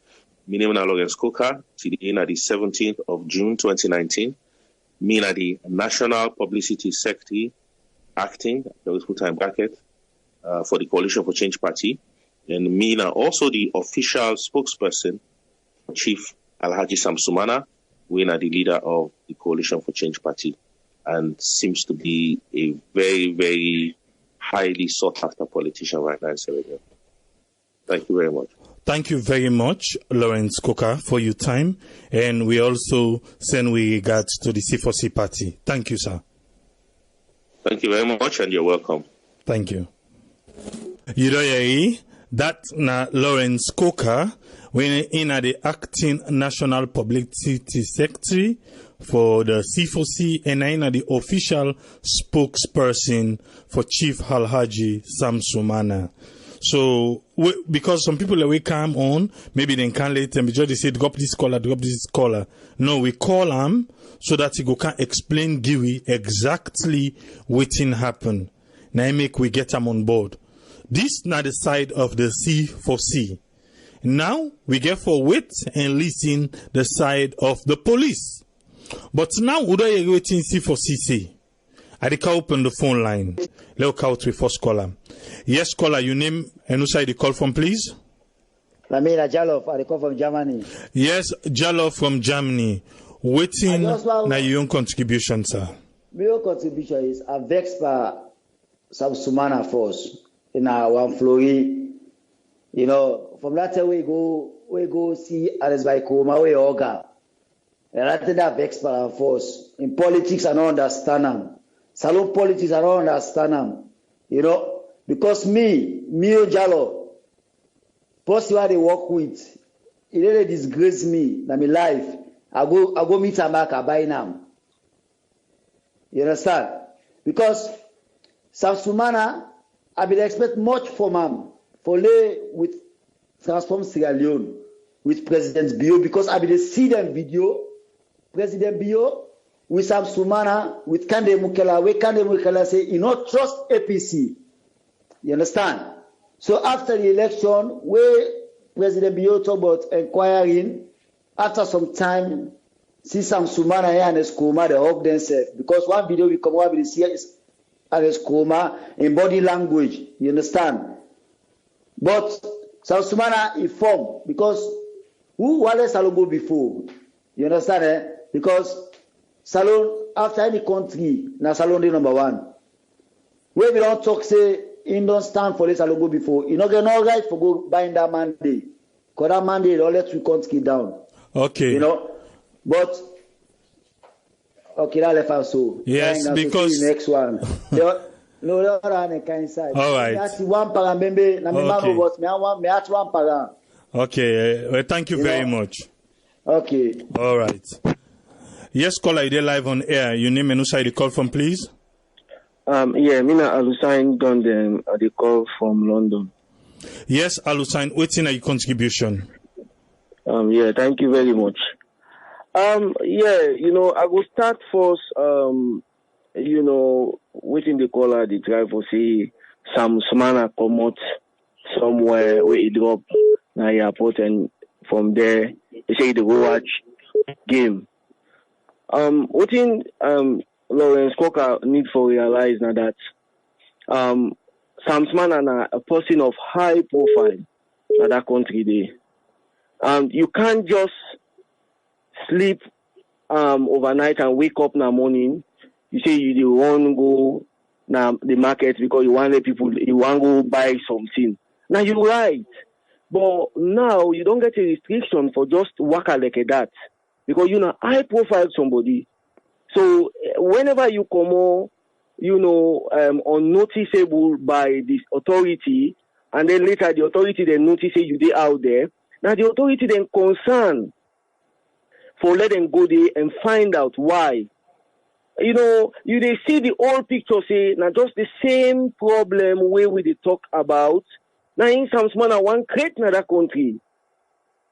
My name is Lawrence Coker. Today na the 17th of June 2019. Me na the National Publicity Secretary acting, there was full-time bracket, for the Coalition for Change Party. And me na also the official spokesperson, Chief Alhaji Sam-Sumana, we are the leader of the Coalition for Change Party and seems to be a very, very highly sought after politician right now in Senegal. Thank you very much. Thank you very much, Lawrence Coker, for your time. And we also send we regards to the C4C party. Thank you, sir. Thank you very much, and you're welcome. Thank you. You know, that na Lawrence Coker, when in the acting National Publicity Secretary for the C4C and in the official spokesperson for Chief Alhaji Sam-Sumana. So because some people that we come on, maybe they can't let them because they say drop this caller. No, we call them so that he can explain Giwi exactly what happened. Now make we get them on board. This not the side of the C4C. Now we get for wait and listen the side of the police. But now we are waiting C4C say. I can open the phone line. Let's out with first caller. Yes, caller, your name and who side you call from, please? Lamina Jalof, I call from Germany. Yes, Jalof from Germany. Waiting na your own contribution, sir. My own contribution is a vex by sam-sumana force in our one flori. You know, from that time we go see others by Koma, we orga. And I think that vex by force. In politics, I don't understand them. Salon politics, I don't understand them. You know, because me Jalo, person who they work with, it really disgrace me in my life. I go meet a mark, I buy them. You understand? Because sam-sumana, I will expect much from him for lay with transform Sierra Leone with President Bio, because I will see them video, President Bio with sam-sumana, with Kande Mukela, where Kande Mukela say, you not trust APC. You understand? So after the election, where President Bio talk about inquiring, after some time, see sam-sumana here and Eskoma, they hug themselves. Because one video we come over with see is Eskoma in body language. You understand? But sam-sumana informed because who Wale Salon go before? You understand? Eh? Because Salon, after any country, na Salon the number one. Where we don't talk, say, in don't stand for this Salon go before. You know, get no right for go bind that mandate. Because that mandate, don't let 3 country down. Okay. You know? But, okay, that left us so. Yes, because... The next one. No, no, kind side. All right. That's one paramember. Na me man was me at one param. Okay. Thank you very much. Okay. All right. Yes, caller, you're live on air. Your name and who side you call from, please? Yeah, Mina Alusain Condemns. They call from London. Yes, Alusain, what's in your contribution? Yeah, thank you very much. Yeah, you know, I will start first, you know, waiting the caller, the driver say sam-sumana come out somewhere where he drop na airport, and from there he say they go watch game. Waiting Lawrence Coker need for realize now that sam-sumana na a person of high profile in that country there. You can't just sleep overnight and wake up in the morning. You say you want to go now the market because you want people, you want to go buy something. Now you're right, but now you don't get a restriction for just waka like that because you know high profile somebody. So whenever you come on, you know, unnoticeable by this authority, and then later the authority then notice you they out there. Now the authority then concerned for let them go there and find out why. You know, you they see the whole picture say now just the same problem where we they talk about. Now in sam-sumana one create another country.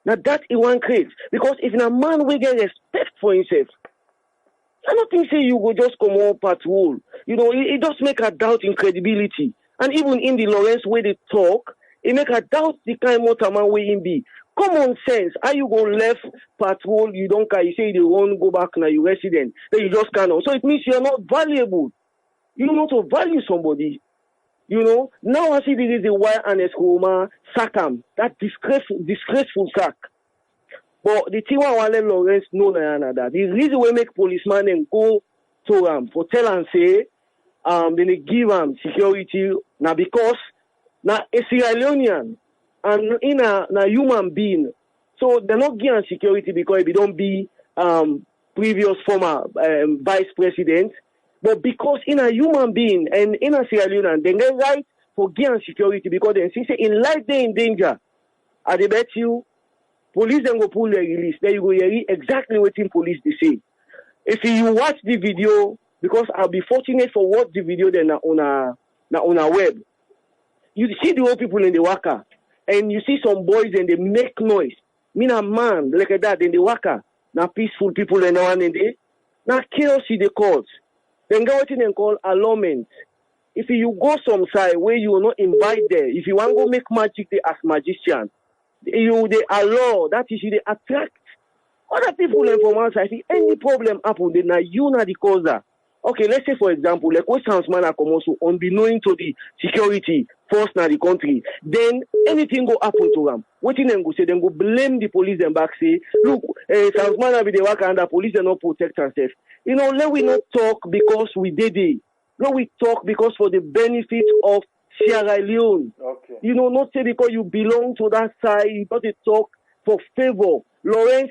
Now that is one create because if a man will get respect for himself, I don't think say you go just come on patrol. You know, it just make a doubt in credibility. And even in the Lawrence way they talk, it make a doubt the kind of motorman way in be. Common sense. How you go left patrol, you don't care, you say you won't go back now, you resident, then you just cannot. So it means you're not valuable. You don't to value somebody. You know, now I see this is the why and Eskoma sack him. That disgraceful sack. But the Tiwa Wale Lawrence know that. The reason we make policemen and go to him for tell and say, they give him security now because now a Sierra Leonean and in a human being. So they're not giving security because they don't be previous former vice president, but because in a human being and in a Sierra Leonean, they get right for giving security because they say in life they're in danger. I bet you police then go pull the release. Then you go hear exactly what in police they say. If you watch the video, because I'll be fortunate for watch the video then on our web. You see the old people in the waka, and you see some boys and they make noise. Me a man like that in the waka. Now peaceful people and one in there. Now chaos in the cause. Then go what and call alarmment. If you go some side where you will not invite there, if you want to go make magic there as magician, they allow, that is they attract other people from outside. If any problem happen, then you know the cause. Okay, let's say for example, like what sam-sumana come also unbeknown to the security force in the country, then anything go happen to them. What in them go say? Then go blame the police and back say, look, sam-sumana be the work and the police are not protect themselves. You know, let we not talk because we did it. Let we talk because for the benefit of Sierra Leone. Okay. You know, not say because you belong to that side, you got to talk for favor. Lawrence,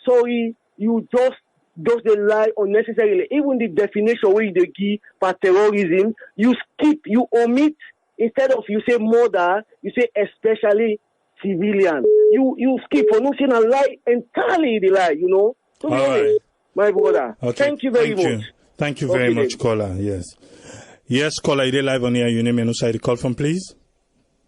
sorry, you just the lie unnecessarily. Even the definition where they give for terrorism, you skip, you omit. Instead of you say murder, you say especially civilian. You skip for not saying a lie entirely the lie, you know. To be honest, my brother. Okay. Thank you very much. Thank you very much, caller. Yes. Yes, caller, you live on here. Your name and who side the call from, please?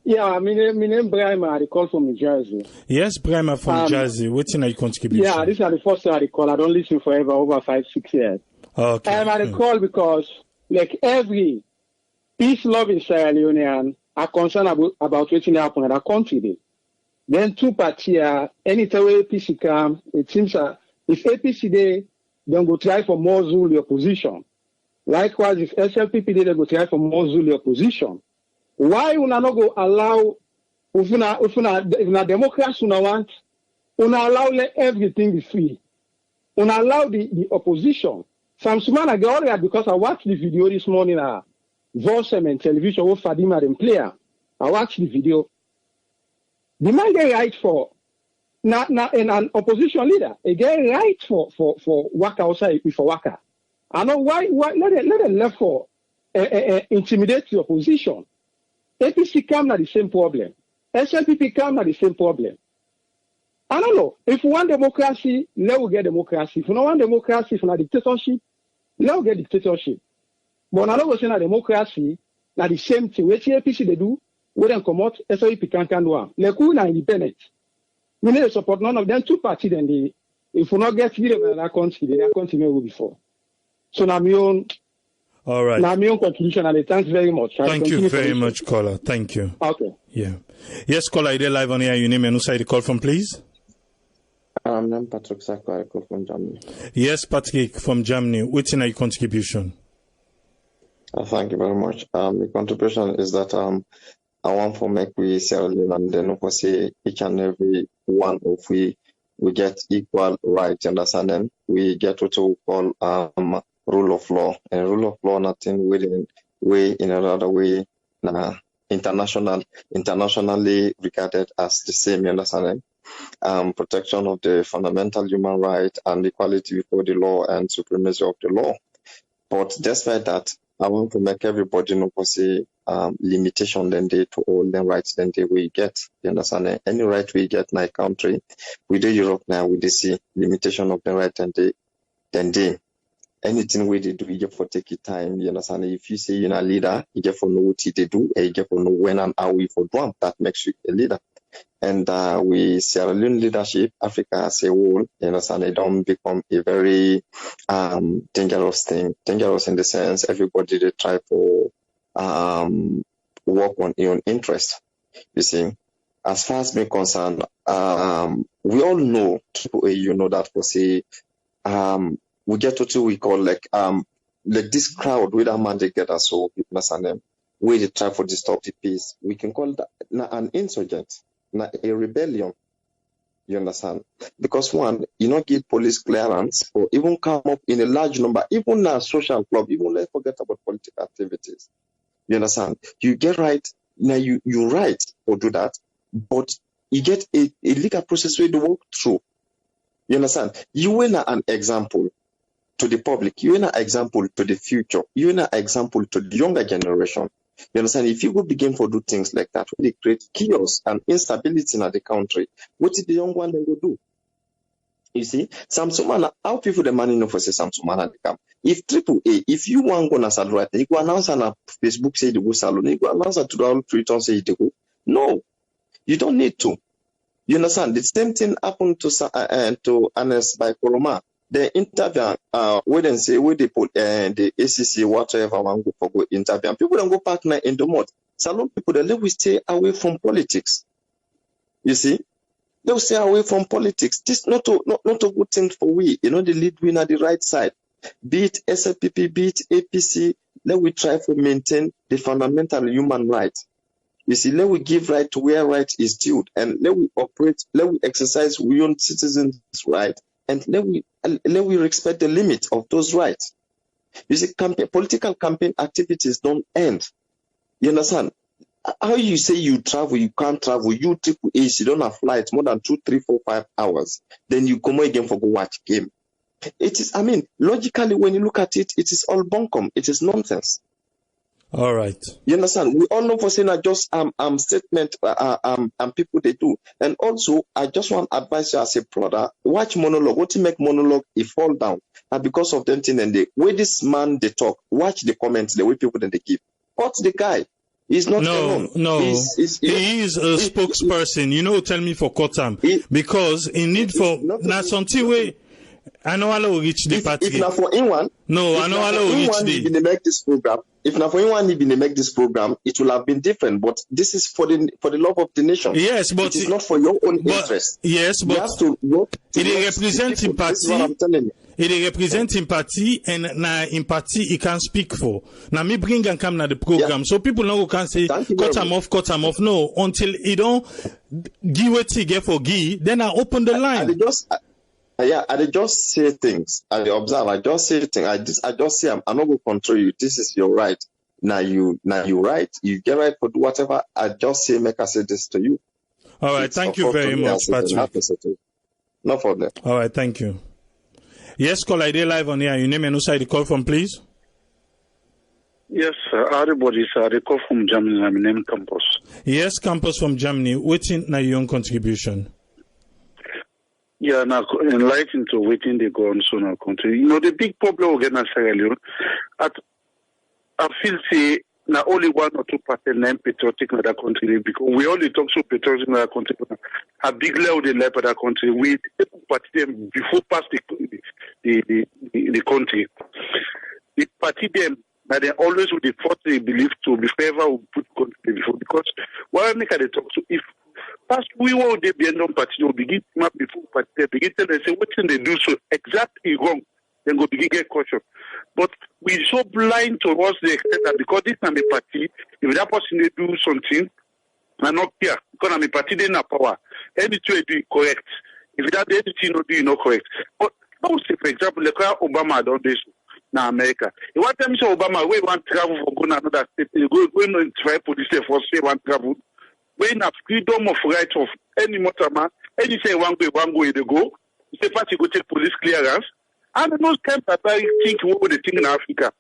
Yeah, my name Brahma. I call from New Jersey. Yes, Brahma from Jersey. What's in your contribution? Yeah, this is the first time I call. I don't listen forever, over 5-6 years. Okay. I call because, like every peace-loving Sierra Leonean are concerned about what's happening in that country. Then two parties, anytime APC come, it seems if APC they don't go try for more Zulu opposition. Likewise, if SLPP they go try for more Zulu opposition. Why will not go allow if una democrats una want, una allow let everything be free. Una allow the opposition. Sam-sumana get all because I watched the video this morning at Voice and television with Fadima and player. I watched the video. The man get right for an opposition leader. He get right for waka outside for waka. I know why let them left for intimidate the opposition. APC come na the same problem. SLPP come na the same problem. I don't know. If we want democracy, let we get democracy. If we don't want democracy, if we want dictatorship, let we get dictatorship. But I don't say na democracy, na the same thing. What APC they do, we don't come out, SLPP can't do it. Like we na independent. We need to support none of them two parties. Then they, if we not get rid of that country, they are continue before. So now my own. All right. Now my own contribution, and thanks very much. Thank you very much, caller. Thank you. Okay. Yeah. Yes, caller, you're live on here. Your name and who side the call from, please? I'm Patrick Sako. I call from Germany. Yes, Patrick from Germany. What's in your contribution? Thank you very much. The contribution is that I want to make we Sierra Leone and then of say each and every one of we get equal rights. Understand them? We get what we call rule of law, and rule of law nothing within way in another way internationally regarded as the same. You understand them? Protection of the fundamental human right and equality before the law and supremacy of the law. But despite that, I want to make everybody know say limitation then they to all the rights then they we get. You understand? Any right we get in my country, we do Europe now, we see limitation of the right and they anything we do, you get for take your time. You understand? If you say you're a leader, you get for know what they do, and you get for know when and how we for do. That makes you a leader. And we Sierra Leone leadership, Africa as a whole, you understand, it don't become a very dangerous thing. Dangerous in the sense everybody they try to work on your own interest. You see, as far as me concerned, we all know, you know that for say we get to what we call like this crowd with a man they get us so you understand them, where they try for disturb the peace. We can call that an insurgent. A rebellion, you understand? Because one, you not get police clearance or even come up in a large number, even a social club, even let's forget about political activities. You understand? You get right, now you right or do that, but you get a legal process where you walk through. You understand? You were an example to the public, you are an example to the future, you are an example to the younger generation. You understand? If you go begin to do things like that, they create chaos and instability in the country, what did the young one then go do? You see, sam-sumana, how people the money know for say sam-sumana they come. If AAA, if you want to go na salon right, you go announce on Facebook say you go salon, you go announce to all Twitter say you go. No, you don't need to. You understand? The same thing happened to Anes by Koroma. The interview, where they say where they put the ACC whatever one go for go interview. People don't go partner in the mode. Salon people they will stay away from politics. You see, they'll stay away from politics. This not a good thing for we. You know, the lead winner the right side. Be it SLPP, be it APC. Let we try to maintain the fundamental human rights. You see, let we give right to where right is due, and let we exercise we own citizens' right, and let we respect the limit of those rights. You see, political campaign activities don't end. You understand? How you say you travel, you can't travel, you AAA, you don't have flights more than 2, 3, 4, 5 hours, then you come again for go watch game. It is, I mean, logically when you look at it, it is all bunkum. It is nonsense. All right. You understand? We all know for saying that just statement people they do. And also, I just want to advise you as a brother, watch monologue. What you make monologue, it fall down. And because of them thing and the way this man they talk, watch the comments, the way people then they give. What's the guy? He's not alone. No. He is a spokesperson. You know, tell me for Kotam. Because in need for now something way I know I'll reach the party. If not for anyone, I know I'll reach the make this program. If not for anyone even make this program, it will have been different. But this is for the love of the nation. Yes, but it is not for your own interest. Yes, but it represents empathy. This is what I'm telling you. It represents empathy, and na empathy he can speak for. Now me bring and come na the program, so people now can say cut him off. No, until he don't give what he get for give, then I open the line. I just say things. I observe. I just say things. I just say I'm not going to control you. This is your right. Now you right. You get right for do whatever. I just say make I say this to you. All right. Thank you very much, Patrick. No problem. All right. Thank you. Yes, call ID live on here. You name and who side the call from, please. Yes, everybody, sir. The call from Germany. I'm named Campus. Yes, Campus from Germany. Waiting na your own contribution. Yeah, now enlightened to waiting they go on so now country. You know the big problem again in Sierra Leone. I feel say now only 1 or 2% name patriotic in that country because we only talk so patriotic in that country. A big level they left that country. We party them before pass the country. The party them that they always with the thought they believe to be favor will put country before because what make they talk to if first, we will be on party, will begin map before party, they begin to say what can they do so exactly wrong, then go begin get caution. But we're so blind towards the extent that because this is a party, if that person they do something, I'm not care. Because I'm a party, they not power. Anything they do correct. If that anything not do not correct. But don't say, for example, like Obama done this now America. You want them to say Obama, we want travel for going another state, go and try police for say one travel. When have freedom of right of any motorman, any say one way they go, say party go take police clearance. And those kind of I think what they think in Africa.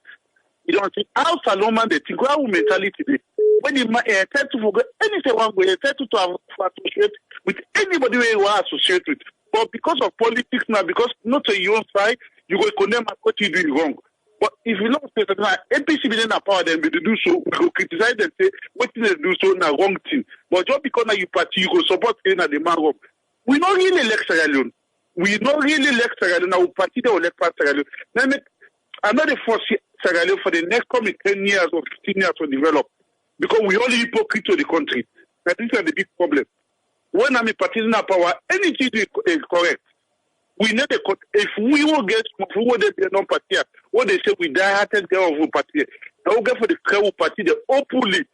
You don't think how Salomon they think how mentality they when you tend to forget any say one way, they tend to associate with anybody where you are associated with. But because of politics now, because not on your own side, you go condemn what you doing wrong. But if you don't say that APC be in power, then we do so, we go criticize and say what they do so now wrong thing. But just because now you party, you go support in the man wrong. We not really elect Sierra Leone. We not really elect Sierra Leone. Now party they elect Sierra Leone. Then another force Sierra Leone for the next coming 10 years or 15 years to develop. Because we only hypocrite to the country. That is the big problem. When I'm a party in power, anything is correct. We know if we will get who would be non party, what they say we die hearted girl of party. Now we go for the crowd party, they openly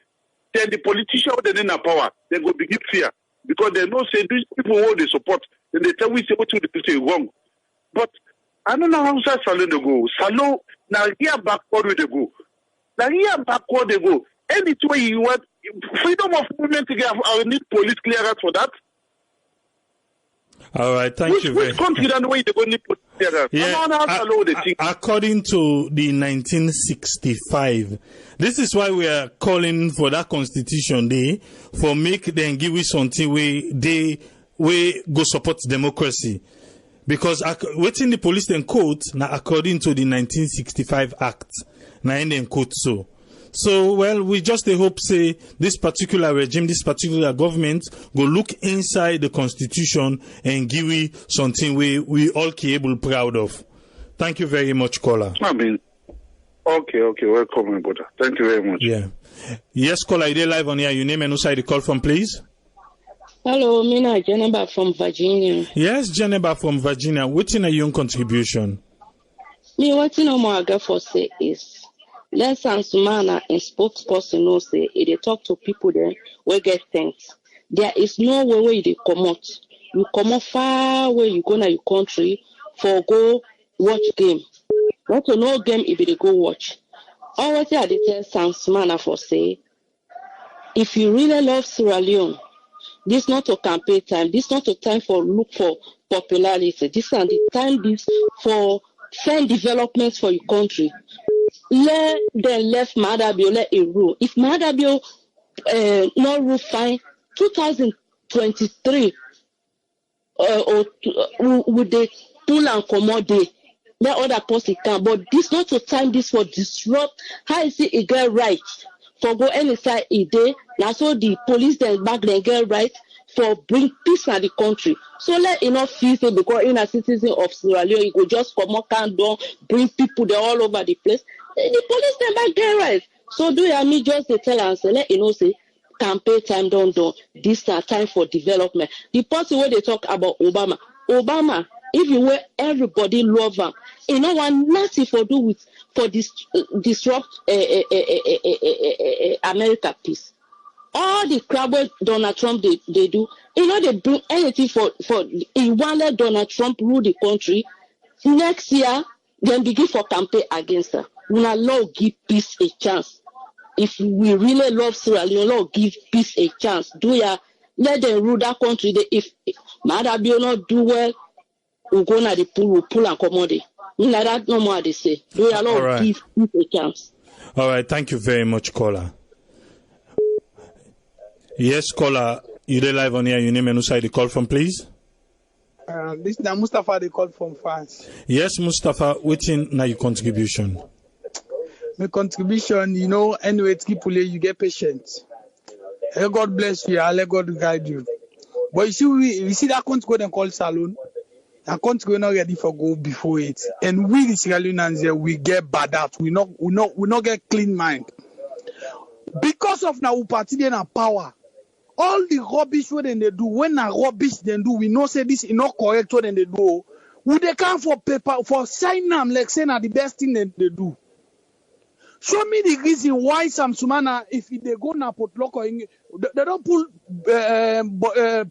then the politician when they're in power, they go begin fear. Because they know say these people who they support, then they tell we say what you say wrong. But I don't know how Salon they go. Salon now here backward they go. Now here backward they go. Any way you want freedom of movement to get I need police clearance for that. All right, thank you very much. According to the 1965, this is why we are calling for that Constitution Day for make them give us something way they go support democracy. Because within the police then quote, now according to the 1965 Act, now in them quote so. So, well, we just hope, say, this particular regime, this particular government, go look inside the constitution and give we something we all capable proud of. Thank you very much, caller. I mean, okay, welcome, my brother. Thank you very much. Yeah. Yes, caller, you're live on here. Your name and who side the call from, please? Hello, Mina Jeneba from Virginia. Yes, Jeneba from Virginia. What's in a young contribution? Me, what you know, for say is, let sam-sumana and spokesperson know say, if they talk to people there, we get things. There is no way where they come out. You come out far where you go to your country for go watch game. Not to know game if they go watch. Always I tell sam-sumana for say, if you really love Sierra Leone, this not a campaign time. This not a time for look for popularity. This is the time this for send developments for your country. Let them left Madabio let it rule. If Madabio not rule fine, 2023 with the pull and commodity, let other person come. But this not a time this for disrupt. How is it get right? For go any side a day, that's all the police then back then get right for bring peace in the country. So let enough feel say because in a citizen of Sierra Leone, you go just come up and down, bring people there all over the place. The police then back get right. So do you me just they tell and say let you know say campaign time done. This is a time for development. The person where they talk about Obama, if you were everybody love him, you know one nothing for do with for this disrupt America peace. All the crap Donald Trump they do, you know they bring anything for he wanted Donald Trump rule the country. Next year, then begin for campaign against her. We not Lord give peace a chance. If we really love Sierra Leone, Lord give peace a chance. Do ya let them rule that country? If Madabio not do well, we go na the pool, we pull and commodity. Like that no more they say. Do ya Lord give peace a chance? All right, thank you very much, caller. Yes, caller, you're live on here. Your name and who side the call from, please? This is Mustafa, they call from France. Yes, Mustafa, what's in now your contribution? My contribution, you know, anyway, Tripoli, you get patience. Let God bless you, let God guide you. But you see, we see that country they call Salon. That country we're not ready for go before it. And we, the Sierra Leoneans, we get bad out. We not get clean mind. Because of now, party then power. All the rubbish what they do, when a rubbish they do, we know say this is not correct what they do. Would they come for paper for sign them like saying are the best thing they do? Show me the reason why sam-sumana, if they go now put local, they don't pull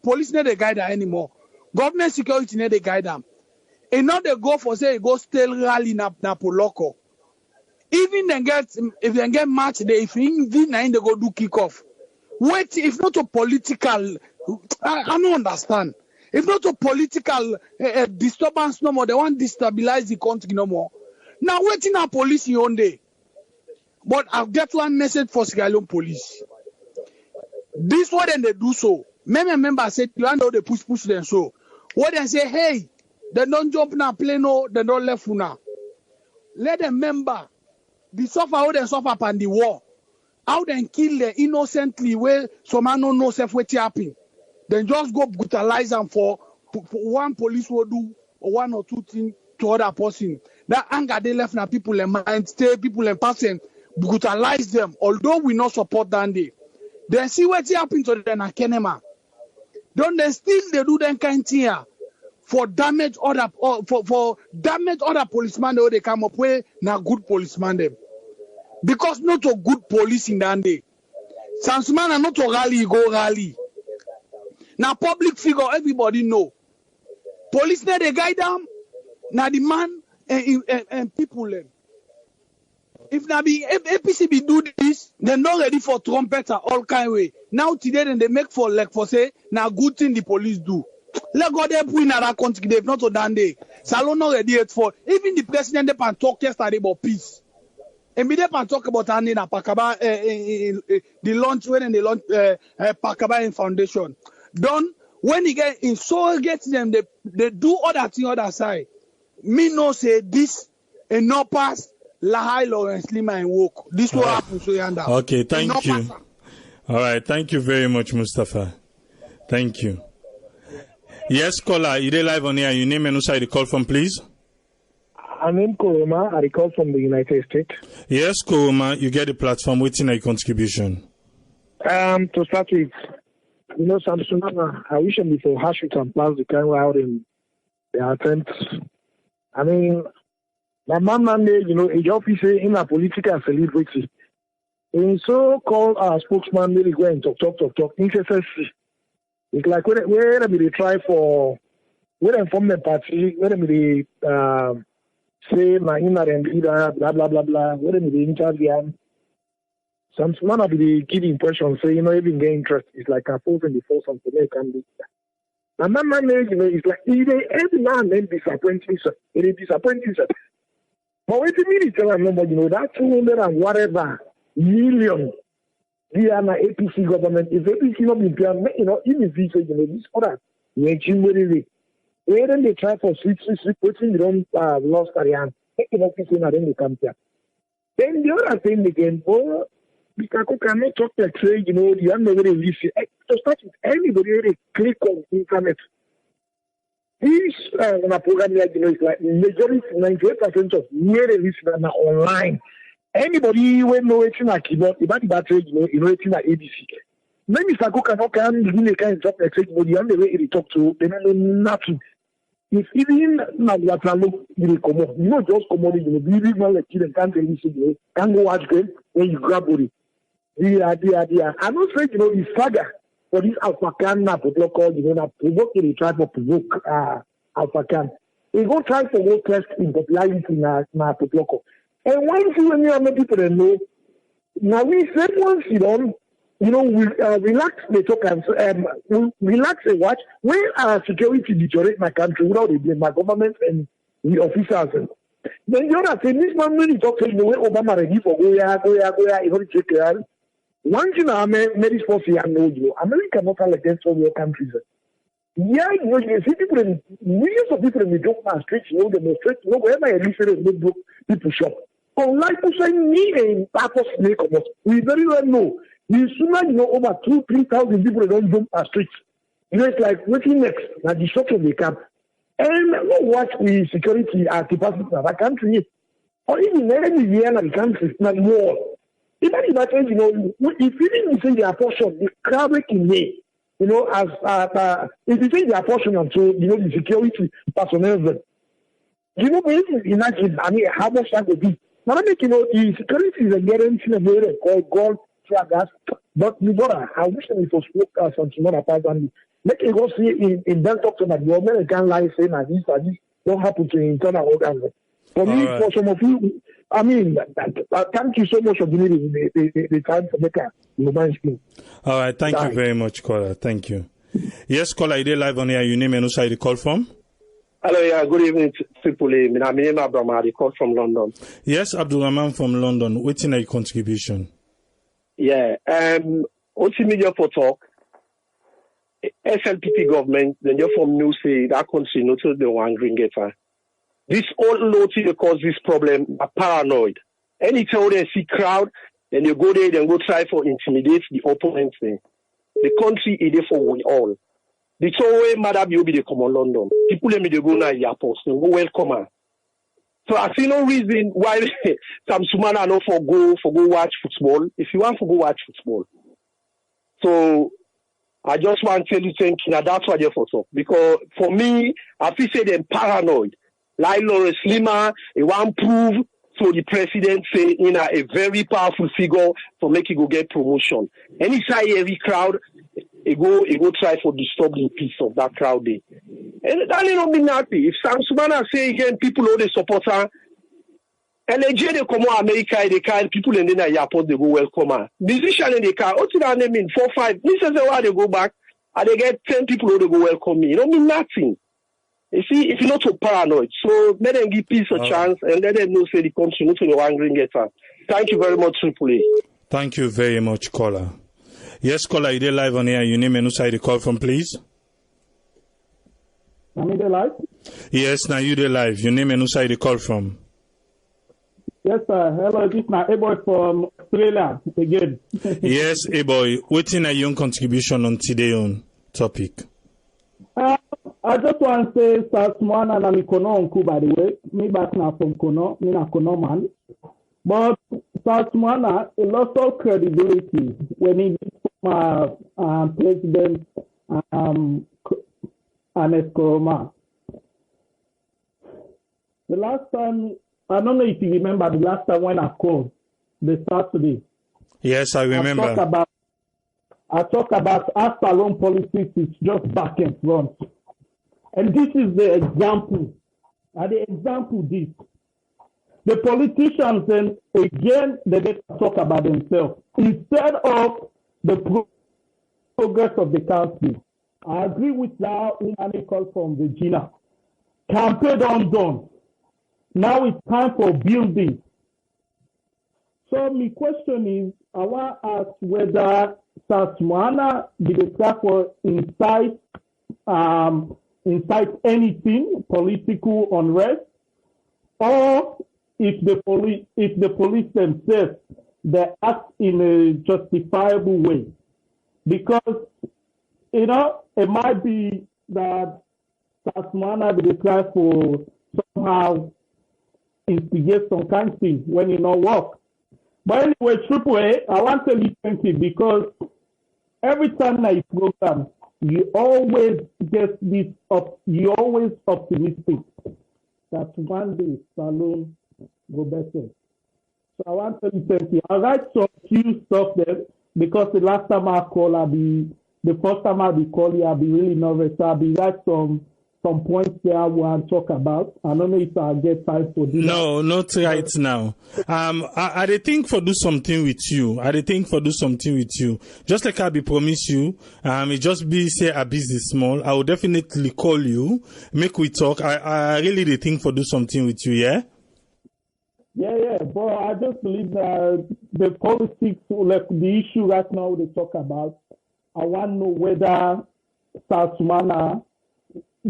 police near the guide anymore. Government security near the guide them. And now they go for say go still rally na put local. Even if they get match there, if in they go do kick off. Wait, if not a political, I don't understand. If not a political disturbance no more, they want to destabilize the country no more. Now waiting our police on day. But I'll get one message for Sierra Leone police. This what then they do so. Many members said you know they push them so. What they say, hey, they don't jump now plane no, they don't left now. Let them remember the suffer how they suffer upon the war. How they kill them innocently where some man don't know self what happen. Then just go brutalize them for one police will do or one or two things to other person. That anger they left now people in mind, stay people in person, brutalize them. Although we not support that day. Then see what happen to them at Kenema. Don't they still they do that kind of thing for damage other for damage other policemen that they come up with na good policeman them. Because not a good police in that day. sam-sumana not a rally, go rally. Now public figure, everybody know. Police there they guide them. Now the man and people them. If now be APCB do this, they're not ready for trumpet or all kind of way. Now today then they make for like for say now good thing the police do. Let God help we in that country. They've not so done day. Salon not ready yet for even the president they can talk yesterday about peace. And we can talk about Anina Pakaba the launch when they launch Pakaba in foundation. Done when he get in surrogate them, they do other thing other side. Me no say this and no pass Lahai Lawrence Lima and walk. This will happen so yanda. Okay, thank you. All right, thank you very much, Mustafa. Thank you. Yes, caller, you live on here. Your name and who you call from, please? I'm in Koroma. I call from the United States. Yes, Koroma, you get the platform. What's in your contribution? To start with, sam-sumana, I wish him before hash it and pass the kind out in the attempt. I mean, my man made, a job is in a political celebrity. And so-called spokesman really go and talk. In SLPP. It's like where they try for, where they form the party, where they say my inner leader, blah blah blah blah, where they interview. Sam-sumana be give the impression, say even get interest. It's like a force in the force of the can be. And my man, it's like every now and then disappointing, sir. It is disappointing, sir. But what you mean, tell them nobody, that 200 and whatever million. We are an APC government. If APC not be planned, in the future, this other, when they try for switch, putting the wrong lost Ariane, then they come here. Then the other thing again, because you cannot talk like say, the unmade listen. To start with, anybody really click on the internet. This program here, is like majority, 98% of where they listen are online. Anybody who know it's in a keyboard, about the battery, it's in a ABC. Maybe Mr. Cook can really kind of talk like say, but the only way he talk to, they don't know nothing. If even Naguatalo, you come up, just come on, you really like children can't listen, can't go watch game when you grab body. I'm not saying, the saga for this Alphacan, protocol, provoke the try to provoke Alphacan. He go try to go test in popularity in protocol. And one thing when you are people that know, now we said once we relax the talk and relax and watch. When security deteriorate my country without the blame my government and the officers. Then the other thing, this man really talk saying the way Obama ready for go take care. One thing I made this for I know you. America not against all your countries. Yeah, you see people in millions of people in the job streets, demonstrate, wherever you listen, people shop. Unlike saying me and purpose make us, we very well know. The sooner over 2,000-3,000 people don't jump our streets. It's like waiting next, like the shop of the camp. And what the security capacity of our country, or even any year in the country, not more. Even if that if you say their portion, the crowd in me, as if you say their portion until the security personnel, imagine, how much that would be. Now, the security is a guarantee of a called gold gas, but I wish them to spoke some tomorrow and make it go see in that doctor that the American life saying that this don't happen to internal organs. For me, for some of you, thank you so much for giving me the time to make a mobile screen. All right, thank you very much, caller. Thank you. Yes, caller, you live on here. Your name and who side you call from? Hello, yeah, good evening, people. My name is Abdurrahman. I call from London. Yes, Abdurrahman from London. What's in your contribution? Yeah, what's in media for talk? SLPP government, then you're from New say that country not the one green getter. This all loyalty that cause this problem are paranoid. Anytime they see crowd, then you go there, then go try for intimidate the opponent thing. The country is there for we all. The way Madam you be the come on London. People let me they go now airport, they go welcome. So I see no reason why sam-sumana no for go watch football. If you want to go watch football. So I just want to tell you thank you. Now that's why they're for talk. Because for me, I feel say they're paranoid. Like Lawrence Lima, he want prove so the president say a very powerful figure for make it go get promotion. Anytime every crowd, he go try for disturb the peace of that crowd day. And that ain't not mean nothing. If sam-sumana say again, people all the support her, and they come to America, they can people in the airport, they go welcome her. Musician in the car, what's that mean? 4, 5. This is why they go back, and they get 10 people who they go welcome me. It don't mean nothing. You see, if you're not so paranoid, so let them give peace a chance and let them know say the country not to the one green getter. Thank you very much, Triple A. Thank you very much, caller. Yes, caller, you live on here. Your name and who side you call from, please? Am I live? Yes, now you the live. Your name and who side you call from? Yes, sir. Hello, this is my A-boy from Australia again. Yes, A-boy. What's in your contribution on today's own topic? I just want to say, sam-sumana na Kono uncle, by the way. Me back now from Kono, me na Kono man. But sam-sumana, a lot of credibility when he became President Aneskoroma. The last time, I don't know if you remember the last time when I called, the Saturday. Yes, I remember. I talk about how salon politics is just back and front. And this is the example. The example the politicians then again they get to talk about themselves instead of the progress of the country. I agree with that woman call from Virginia. Campaign done. Now it's time for building. So my question is, I want to ask whether sam-sumana did the try for incite anything, political unrest, or if the police themselves they act in a justifiable way. Because it might be that sam-sumana did the try for somehow instigate some kind of thing when it not work. But anyway, AAA, I want to tell you thank you because every time I program, you always get this up. You always optimistic that one day salon go better. So I want to tell you thank you. I write some few stuff there because the last time I call, the first time I'll be calling, I'll be really nervous. So I'll be write some points there I want to talk about. I don't know if I'll get time for this. No, not right now. I think for do something with you. Just like I be promise you, it just be say a business small. I will definitely call you, make we talk. I really think for do something with you, yeah? Yeah. But I just believe that the politics, like the issue right now they talk about, I want to know whether sam-sumana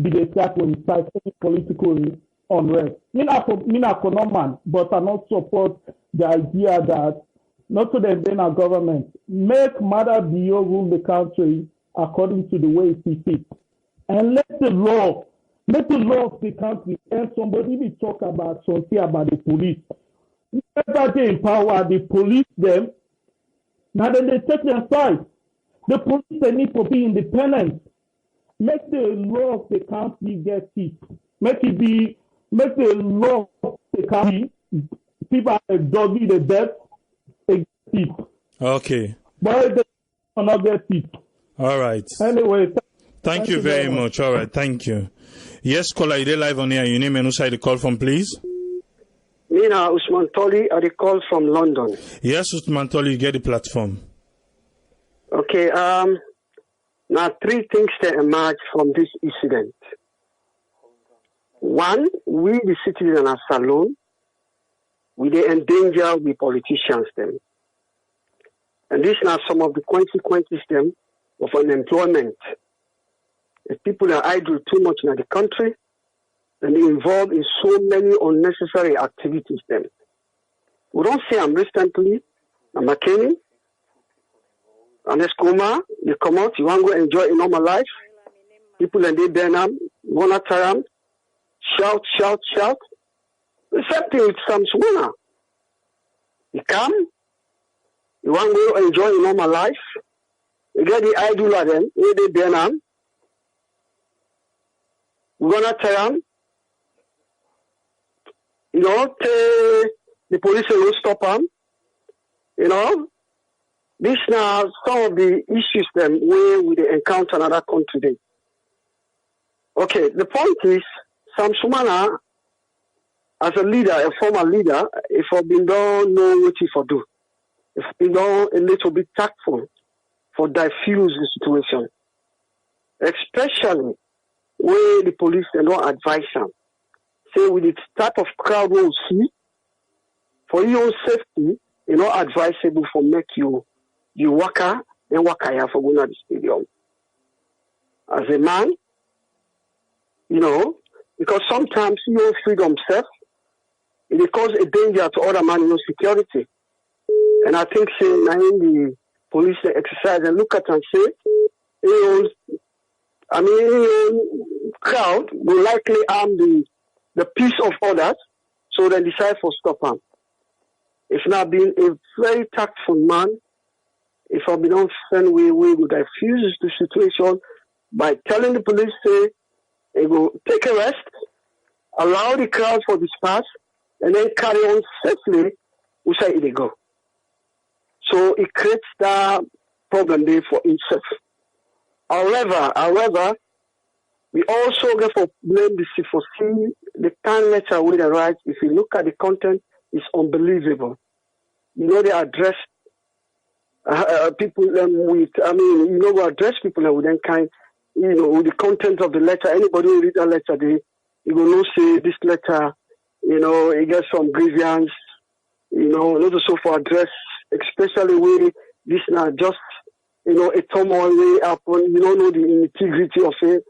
be the type of incite any political unrest. Me not man, but I not support the idea that not to the then our government make Mother Bio rule the country according to the way it fit. And let the law of the country, and somebody will talk about something about the police. Whenever they empower the police them, now then they take their side. The police they need to be independent. Make the law of the country get it. Make the law of the country, people are doggy the death, they get it. Okay. But they cannot get it. All right. Anyway, thank you very much. All right, thank you. Yes, caller, you live on here. Your name and who side the call from, please? Mina Usman Toli, I call from London. Yes, Usman Toli, you get the platform. Okay, now, three things that emerge from this incident. One, we the citizens as alone, we they endanger the politicians then. And these are some of the consequences then of unemployment. If people are idle too much in the country, and they involved in so many unnecessary activities then. We don't say I'm recently, I'm a Kenyan, and it's coma, you come out, you want to go enjoy a normal life. People and they burn them, want to tell them, shout. The same thing with sam-sumana. You come, you want to go enjoy a normal life. You get the idol of them, they burn them. We're going to tell them, the police will stop them, These now some of the issues then where we encounter another country today. Okay, the point is sam-sumana as a leader, a former leader, if I've been don't know what he for do, if he don't a little bit tactful for diffuse the situation, especially where the police they don't advise them. Say with the type of crowd we will see, for your own safety, advisable for make you waka and waka here for going to the stadium. As a man, because sometimes your freedom self, it causes a danger to other man in security. And I think say now in the police exercise and look at and say, crowd will likely harm the peace of others, so they decide for stop him. If not being a very tactful man, if I've been on friend we would diffuse the situation by telling the police say they go take a rest, allow the crowd for disperse, and then carry on safely which side they go. So it creates that problem there for itself. However, we also get for blame the C4C, the kind letter with the right. If you look at the content, it's unbelievable. They address people with, we address people with that kind, with the content of the letter. Anybody who read that letter, you will not say this letter, it gets some grievance, not also for address, especially where this now just, a turmoil way up on, you don't know the integrity of it,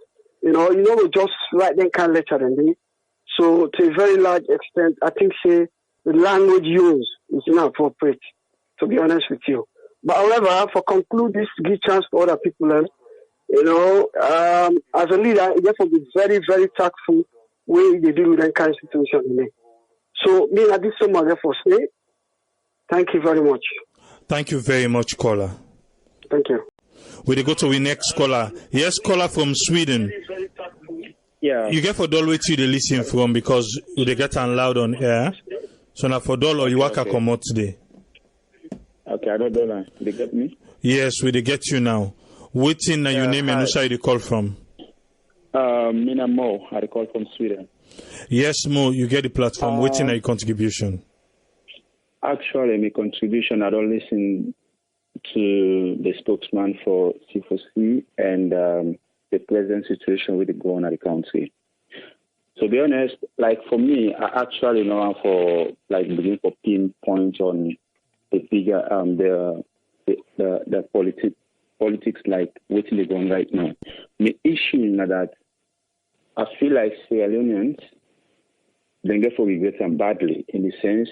just write that kind of letter and they. So to a very large extent, I think say the language used is inappropriate, to be honest with you. But however, for conclude this, give chance for other people, as a leader, it has to be very, very tactful way they deal with that kind of situation. So me, at this moment, therefore say, thank you very much. Thank you very much, caller. Thank you. We go to the next caller. Yes, caller from Sweden. Yeah. You get for Dol where you listen from because they get loud on air. So now for Dol or you work come out today. Okay, I don't know. They get me? Yes, we get you now. Waiting your name and which side you call from? Mina Mo, I call from Sweden. Yes, Mo, you get the platform. Waiting your contribution. Actually, my contribution, I don't listen to the spokesman for C4C and the present situation with the go on at the country. To be honest, like for me, I actually know for like begin for pinpoint on the bigger the politics like what they're going right now. The issue is that I feel like Sierra Leoneans then get for regret them badly in the sense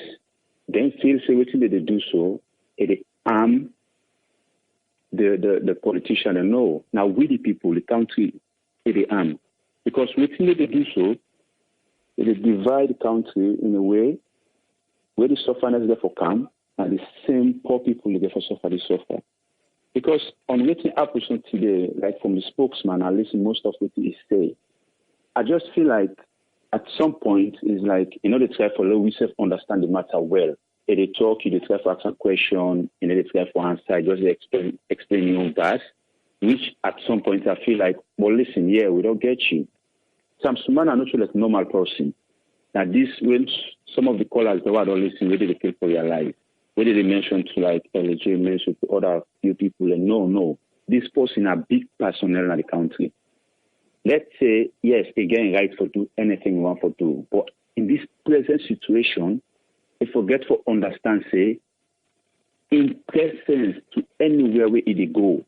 they feel say what they do so it harm the politician and no. Now we the people, the country it harm. Because what they do so it divide the country in a way where the suffering therefore come and the same poor people they therefore suffer, they suffer. Because on what happens today, like from the spokesman, I listen most of what he say, I just feel like at some point is like, they try for we self understand the matter well. They talk, they try for ask a question, they try for answer, just explain all that, which at some point I feel like, well, listen, yeah, we don't get you. Sam-sumana are not like a normal person. Now this, when some of the callers, they don't listen, whether they kill for their life, whether they mention to like LG, mention to other few people, and no. This person a big personnel in the country. Let's say, yes, they get right for do anything we want for do. But in this present situation, they forget for understand, say, in presence to anywhere where they go,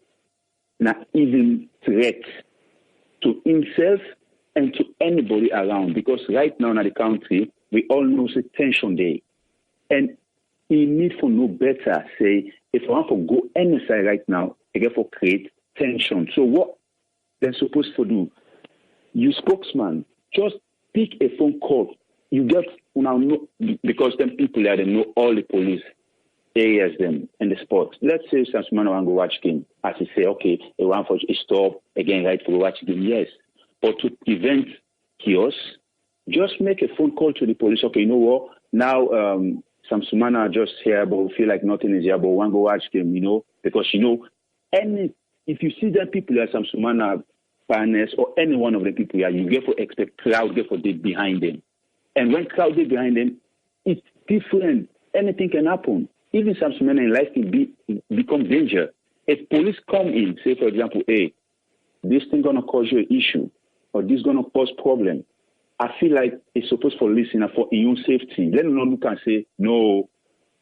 not even threat to himself and to anybody around. Because right now in the country, we all know the tension there. And he need for no better, say, if I want to go any side right now, they get for create tension. So what they're supposed to do, you spokesman, just pick a phone call. You get, because them people there, they know all the police areas them and the sports. Let's say sam-sumana want to go watch game. As you say, okay, they want for a stop, again, right, for watch game, yes. But to prevent chaos, just make a phone call to the police. Okay, you know what? Now, sam-sumana just here, but we feel like nothing is here, but we want to go watch them, because, if you see that people like sam-sumana, partners, or any one of the people here, you get for expect crowd, get for deep behind them. And when crowd is behind them, it's different. Anything can happen. Even sam-sumana in life can become danger. If police come in, say, for example, hey, this thing going to cause you an issue, or this going to cause problem, I feel like it's supposed for listener for your own safety. Let them not look and say, no,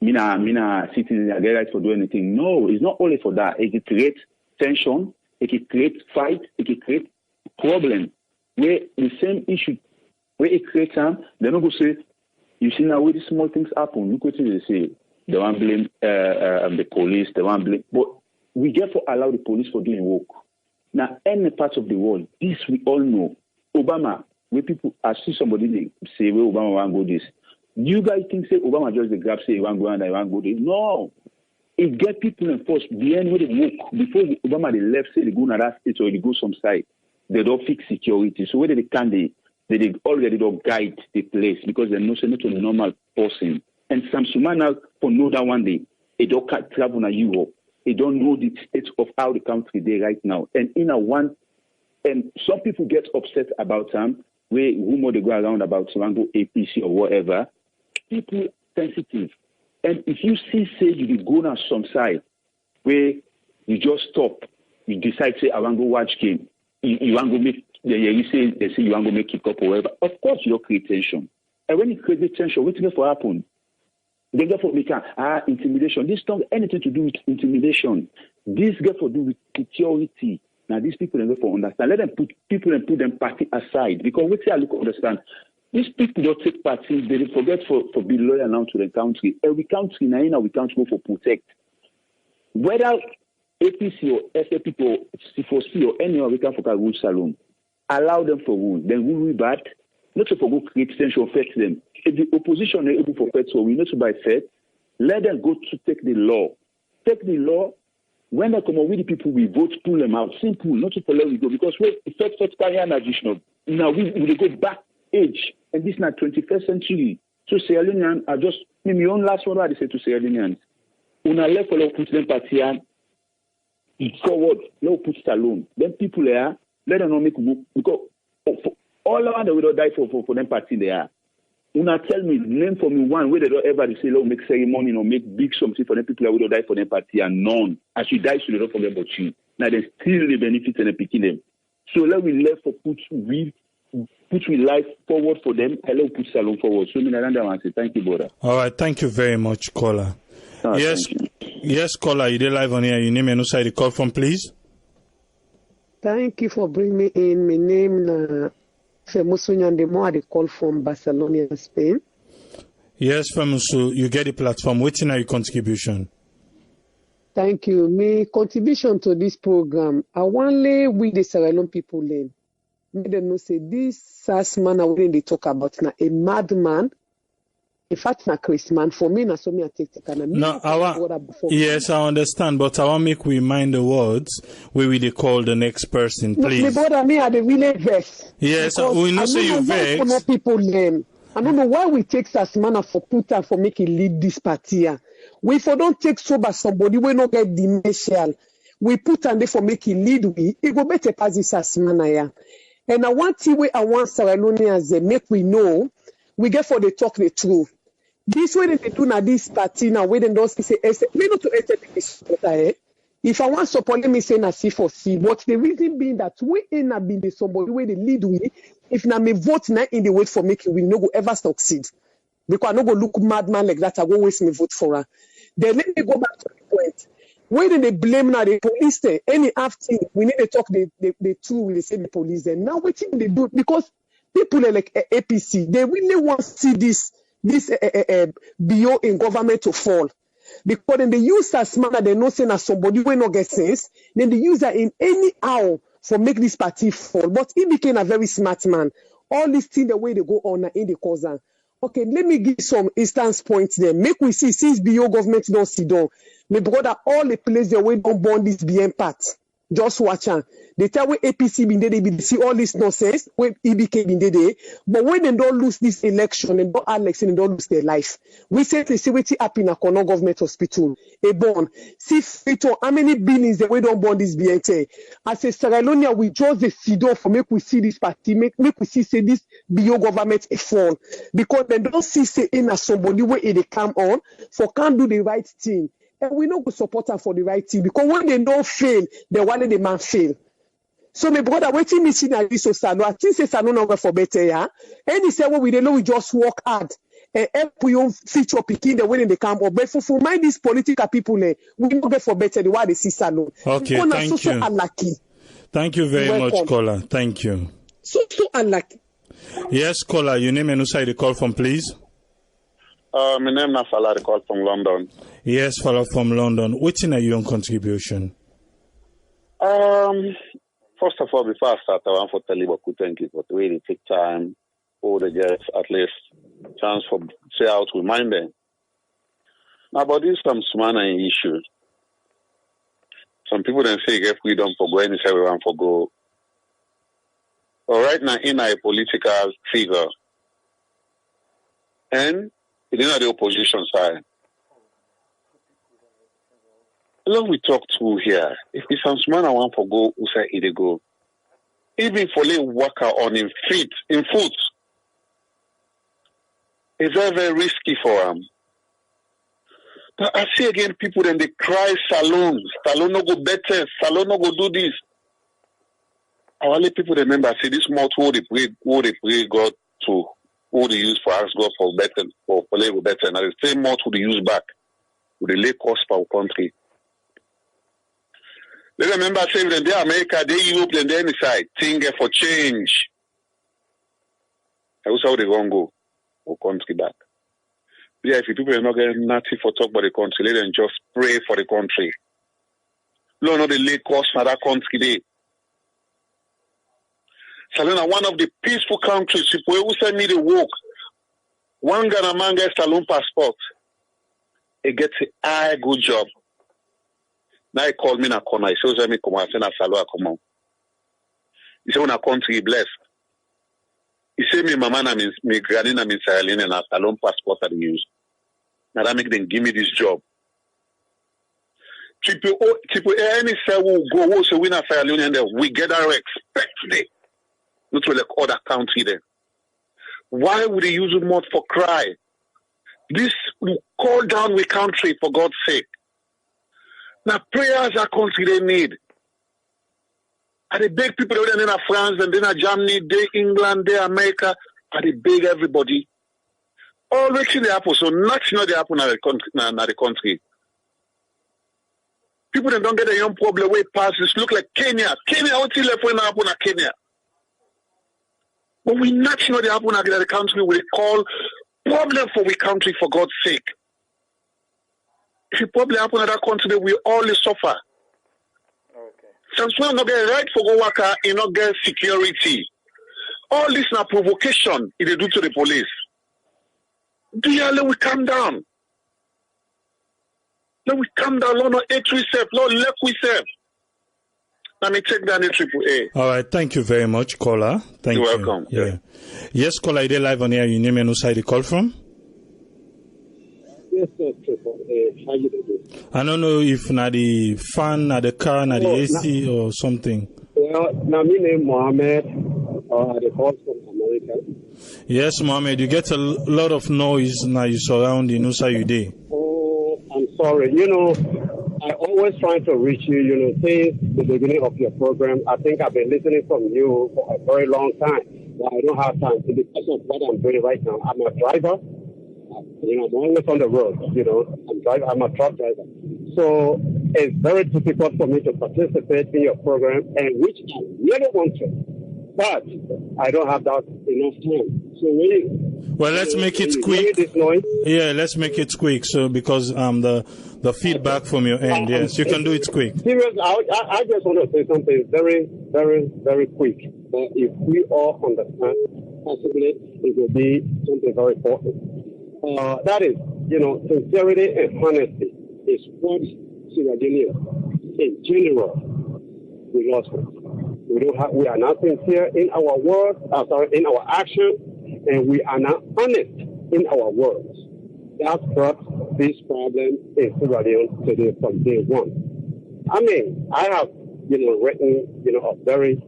mina citizens are get right for doing anything. No, it's not only for that. It can create tension, it can create fight, it can create problem. where the same issue, where it creates them, they're not going to say, you see now where these small things happen, look what they say. They want to blame the police, they want to blame, but we therefore allow the police for doing work. Now, any part of the world, this we all know. Obama, where people, I see somebody say, where Obama want to go this. You guys think, say, Obama just the grab, say, he want to go and I want to go this. No. It get people enforced behind where they work. Before Obama, they left, say, they go to that state or they go some side. They don't fix security. So whether they can, they already don't guide the place because they're not a normal person. And sam-sumana, for know that one day, they don't travel to Europe. They don't know the state of how the country they right now. And and some people get upset about them, where rumor they go around about Swango APC or whatever. People sensitive. And if you see, say, you go on some side where you just stop, you decide, say, I want to go watch game. You want to make, they say you want to make kick up or whatever. Of course, you create tension. And when you create tension, what's going to happen? They get for making intimidation. This don't anything to do with intimidation. This get for do with security. Now these people don't for understand. Let them put people and put them party aside because we say I look understand. These people don't take parties. They forget for be loyal now to the country. Every country now we can't go for protect. Whether APC or SLPP or C4C or any other can for rule salon, allow them for rule. Then rule bad. Not to go create tension, affect them. If the opposition are able for fed, so we need to buy fed, let them go to take the law. Take the law. When they come up with the people, we vote, pull them out. Simple, not to let we go. Because we fed carry an additional. Now we go back age. And this is not 21st century. So Sierra Leoneans are just, maybe one last word I say to Sierra Leoneans. Una left for put them party forward, no put it alone. Then people there, let them not make move. Because all around they will die for them party there. Una tell me, name for me one where they don't ever say, make ceremony or make big something for them people that will die for them party and none. As you die, so they don't forget about you. Now they still the benefits and they picking them. So let we left for put life forward for them, and let put salon forward. So I say thank you, brother. All right, thank you very much, caller. Yes, caller, you did live on here. Your name and also the call from, please. Thank you for bringing me in. My name Femusu Nyandemo, I call from Barcelona, Spain. Yes, Femusu, you get the platform. What's in your contribution? Thank you. My contribution to this program, I want to with the Sierra Leone people learn. Make them know say this sam-sumana when they talk about now a madman. In fact, na Christman for me, na so me I take no, yes, I understand, but I want to make we mind the words where we they call the next person, please. No, brother, me are the really vex. Yes, we know say you vex. People learn. I don't know why we take sam-sumana for Putin for make it lead this party. We for don't take sober somebody we not get dementia. We put on there for make it lead we. It go better pass this sam-sumana. And I want to way I want Sierra Leoneans make we know we get for the talk the truth. This way they do now this party now where they don't say me not to SLPP. If I want support, let me say na C4C. But the reason being that we ain't not been the somebody where they lead we. If na me vote now in the way for making we no go ever succeed. Because I no go look madman like that. I go waste me vote for her. Then let me go back to the point. When they blame now the police there, any after we need to talk the truth, we say the police there. Now what they do because people are like APC, they really want to see this BO in government to fall. Because then they use sam-sumana, they know saying as somebody will not get sense, then they use that in any hour for make this party fall. But he became a very smart man. All these things the way they go on in the cause. Okay, let me give some instance points there. Make we see since BO government don't sit down. My brother, all the places the way don't burn this BM part. Just watch out. They tell when APC been there, they see all this nonsense when EBK been there. But when they don't lose this election and don't election and don't lose their life, we say to see what happen at Kono government hospital. A born. See how many billions the way don't burn this BNT. As a Sierra Leone, we just the sido for make we see this party, make we see say this BO government a fall. Because they don't see say in as somebody where they come on for can't do the right thing. And we know we support them for the right thing because when they don't fail, they want the man fail. So my brother, waiting me see that this so Sano. I think say Sano number for better, yeah. And he said, well, we don't know, we just work hard and help you feature picking the way they come up. But for mind these political people, we don't get for better the way they see Sano. Okay, thank you. Unlucky. Thank you very much, caller. Thank you. So unlucky. Yes, caller, your name and who side you call from, please? My name is Fala, I call from London. Yes, Fala from London. What's in your own contribution? First of all, before I start, I want to tell you thank you for the way they take time, all the guests, at least chance for say how to remind them. Now, about this sam-sumana issue, some people then say get freedom for go any everyone for go. But right now, in a political figure, and it is not the opposition side. Long we talk to here, if it's sam-sumana want for go, who say it go. Even for the worker on in foot, it's very, very risky for them. But I see again people then they cry Salon no go better, Salon no go do this. I only people remember say this month who they pray God to, who they use for ask God for better, for labor better, and the same month who they use back, who they lay cost for our country. They remember saying that they America, they Europe, then they inside, thing for change. That's how they gonna go our country back. Yeah, if people are not getting nothing for talk about the country, let them just pray for the country. No, no, they lay cost for that country day. Salona, one of the peaceful countries, people who send me the work, one Ghana man gets Salon passport, he gets a high good job. Now he called me in a corner, he says, me come out, I say, Salona, come on. He said, when a country blessed. He said, me mama, me granny, me Sierra Leone, and a Salon passport that they use. Now that make them give me this job. People, any say will go, who say we na Sierra Leone, and we get our respect today. Not to like other country there. Why would they use it more for cry? This will call down we country for God's sake. Now prayers our country they need. And they beg people over there in France and then Germany, they England, they America, and they beg everybody. Always in the happen, so nothing they happen in the country. People that don't get a young problem way past this look like Kenya. Kenya, what's left when happen in Kenya? But we not know they happen in the country we call problem for we country for God's sake. If a problem happen in that country, we all suffer. Samsung not get right for go worker, you not get security. All this na provocation if they do to the police. Let we calm down. Let we calm down. Lord, not hate we serve. Lord, let we serve. Let me take down the AAA. All right, thank you very much, caller. Thank you. You're welcome. Yeah. Yes, caller, are they live on air? Your name and who side you call from? Yes, sir. How you doing? I don't know if na the fan, na the car, na the AC or something. Well, now my name Mohammed. The call from America. Yes, Mohammed, you get a lot of noise now you surround in Usa Uday. Oh, I'm sorry. I always try to reach you, since the beginning of your program. I think I've been listening from you for a very long time, but I don't have time. Because of what I'm doing right now, I'm a driver. I'm always on the road, I'm a truck driver. So it's very difficult for me to participate in your program, and which I really want to. But I don't have that enough time. So really, well, let's make it quick. Yeah, let's make it quick. So because the feedback from your end, yes, you can do it quick. Seriously, I just want to say something very, very, very quick. But if we all understand, possibly it will be something very important. That is, sincerity and honesty is what Sierra Leone in general we lost with. We are not sincere in our words, in our actions, and we are not honest in our words. That brought this problem in Sierra Leone today from day one. I mean, I have, written, a very,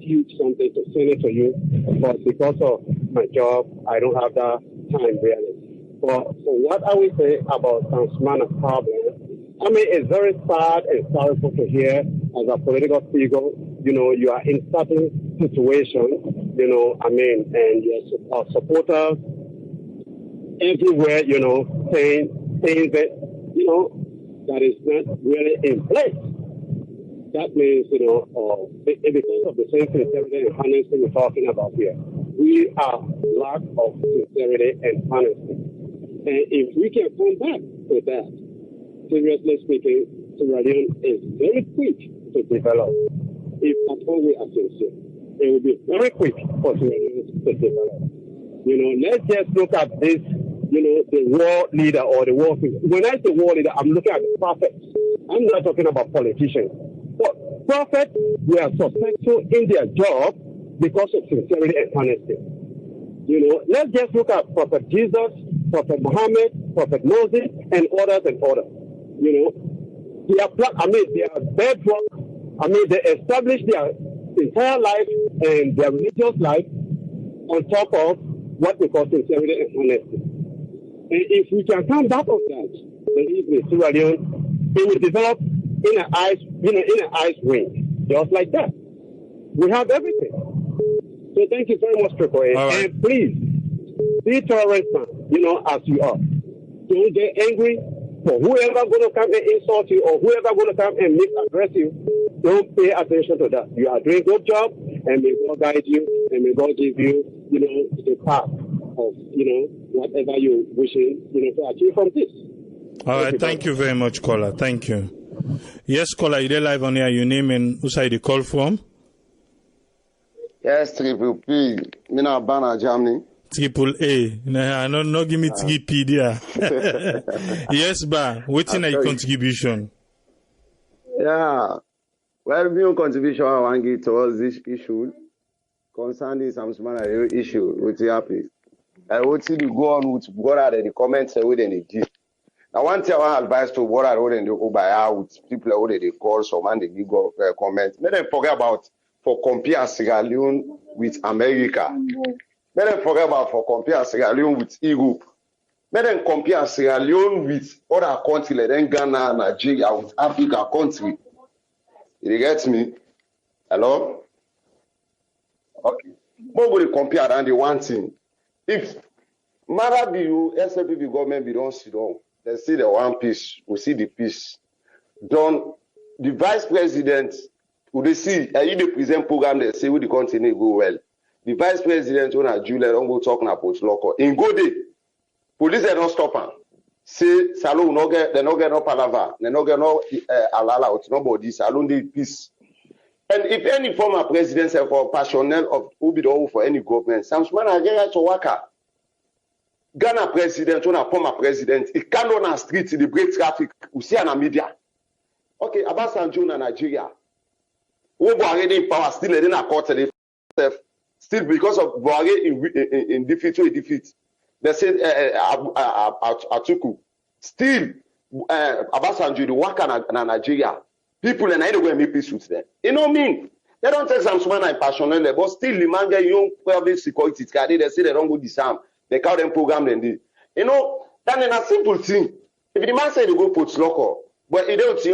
huge something to send it to you, but because of my job, I don't have that time really. But so what I will say about sam-sumana problem, I mean, it's very sad and sorrowful to hear as a political figure, you are in certain situations, and your supporters everywhere, saying that, that is not really in place. that means, because of the same sincerity and honesty we're talking about here, we are lack of sincerity and honesty. And if we can come back to that, seriously speaking, Sierra Leone is very quick to develop. If at all we are sincere, it will be very quick for Sierra Leone to develop. Let's just look at this, the war leader or the war figure. When I say war leader, I'm looking at the prophets. I'm not talking about politicians. But prophets were successful in their job because of sincerity and honesty. Let's just look at Prophet Jesus, Prophet Muhammad, Prophet Moses, and others and others. Their bedrock, they established their entire life and their religious life on top of what we call sincerity and honesty. And if we can come back on that, believe me, Sierra Leone, it will develop in an ice ring, just like that. We have everything. So thank you very much, Triple A. Right. And please, be tolerant, as you are. Don't get angry. For whoever going to come and insult you or whoever going to come and misaddress you, don't pay attention to that. You are doing a good job, and may God guide you, and may God give you, the path of, whatever you're wishing, to achieve from this. All right. Thank you very much, caller. Thank you. Yes, caller, you're live on here. Your name and who side you call from? Yes, Triple P. Mina Bana, Germany. Triple A. No, give me 3P there. Yes, ba. What's in your contribution? Yeah. Well, my contribution I want to give towards this issue concerning sam-sumana issue with the happy. I want to go on with what are the comments within the give. I want to advise to what are within the Ubaya with people who they call some and they give comments. Let them forget about for compare Sierra Leone with America. Let them forget about for compare Sierra Leone with Europe. Let them compare Sierra Leone with other countries like Ghana, Nigeria, with Africa country. You get me? Hello? Okay. What will compare and the one thing? If matter be you, SLPP government be don't sit down, they see the one piece, we see the piece. Done the vice president, would they see the present program they say with the continue go well. The vice president when Julia don't go talking about local. In go day, police they don't stop him. Say salon no get they no get no palava, they no get no alala out nobody salon dey peace. And if any former president for personnel of who be the for any government, sam-sumana get to work. Ghana president, when a former president, he can't on a street to break traffic. We see on a media. Okay, about Sanjo in Nigeria, who are already in power, still in a court, still because of Buhari in defeat. They said Atuku. Still, Abasanjo, the worker in Nigeria. People and I don't go and make peace with them. You know what I mean? They don't take sam-sumana and personnel, but still the man get young private security. They say they don't go disarm. They call them program them. That is a simple thing. If the man say they go put local, but they don't see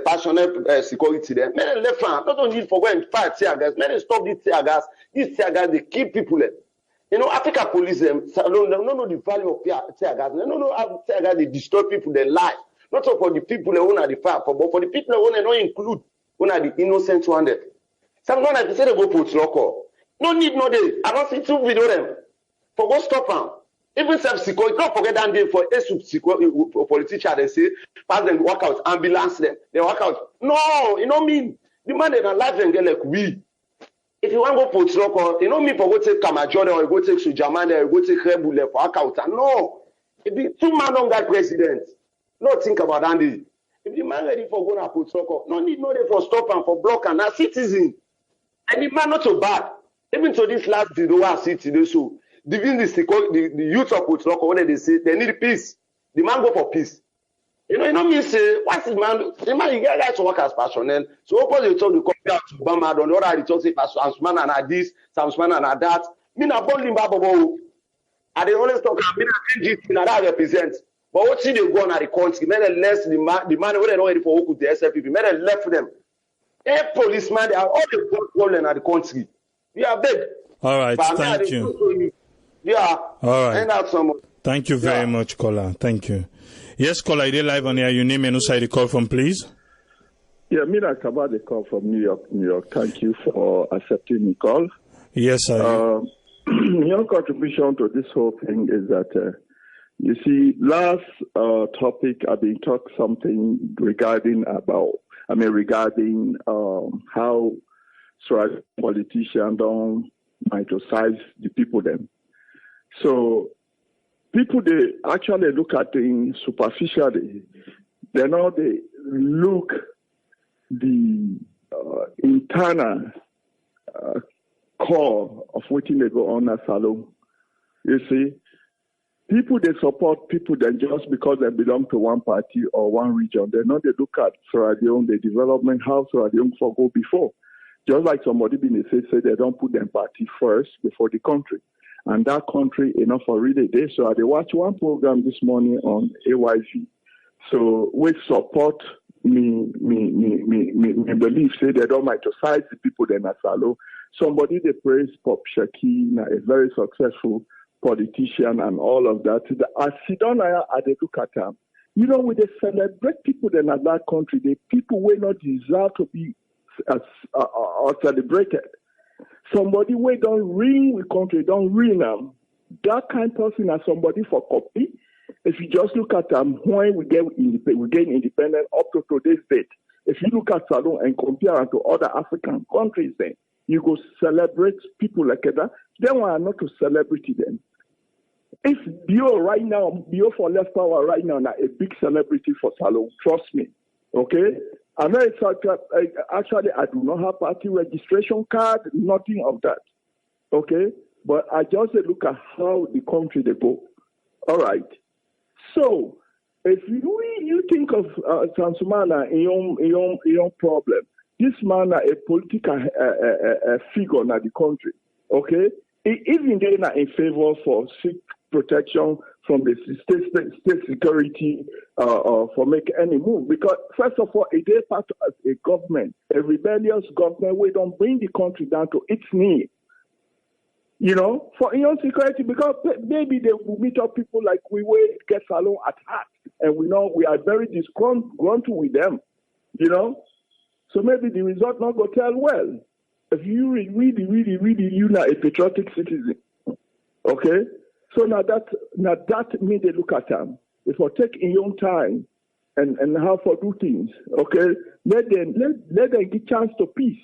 personnel security there. Men left hand, not only for going to fight tear gas, men stop this tear gas. This tear gas, they keep people there. Africa police them don't know the value of tear gas. They don't know how tear gas they destroy people, their life. Not for the people who are the fire, but for the people who don't include who are the innocent one there. Sometimes if they say they go put local, no need no day. I don't see two video them. For go stop them. Even self-security, don't forget that day for a politician, they say, pass them, walk out, ambulance them, they walk out. No, you know what I mean? The man in a life and get like we. If you want to go put local, you know me for go take Kamajone or go take Sujamane or go take Rebule for account. No. If the two man on that president, no think about Andy. If the man ready for going to put local, no need no day for stop and for block and a citizen. And the man not so bad. Even to this last video, city, they so. Even the youth of Putloko, when they say they need peace, the man go for peace. You know me say, what's the man? The man, you get guys to work as personnel. So, open the talk, you compare to Bama, on the other, you talk, say, sam-sumana and this, sam-sumana and that. Me na born in Bababo. And they always talk, me na NGT, na that represent. But what see they go on at the country, may they less the man, when they know ready for work with the SLPP, may they left them. A policeman, they are all the problem at the country. We are big. All right, thank you. Yeah. All right. Thank you very much, caller. Thank you. Yes, caller, you're live on here. Your name and who side you call from, please? Yeah, Mina Kaba, the call from New York. Thank you for accepting the call. Yes, sir. Your contribution to this whole thing is that, you see, last topic I've been talking something regarding how politicians don't miticize the people then. So people, they actually look at things superficially. They look the internal core of what they go on as Salon. You see, people, they support people then just because they belong to one party or one region. They look at Sierra Leone, the development, how Sierra Leone go before. Just like somebody been say they don't put their party first before the country. And that country enough for really day. So I watch one program this morning on AYV. So we support me believe say they don't miticize the people then as Salo. Somebody they praise Pop Shaki, a very successful politician and all of that. I sit down I they look at them. You know, when they celebrate people then at that country, the people will not deserve to be celebrated. Somebody we don't ring the country, don't ring them. That kind of person as somebody for copy. If you just look at them, when we gain independent up to today's date. If you look at Salon and compare it to other African countries, then you go celebrate people like that. Then we are not to celebrity them. If Bio right now, Bio for Less Power right now, a big celebrity for Salon, trust me. Okay? America, actually, I do not have party registration card, nothing of that. Okay? But I just look at how the country they go. All right. So, if you think of sam-sumana in your problem, this man is a political figure in the country. Okay? Even they are in favor for protection from the state security for make any move. Because first of all, it is part of a government, a rebellious government, we don't bring the country down to its knee. You know, for your security, because maybe they will meet up people like we will get Salon at heart, and we know we are very disgruntled with them. You know, so maybe the result not go tell well. If you really, you are a patriotic citizen, okay. So now that means they look at them. If you take in your own time and how to do things, okay, let them get chance to peace.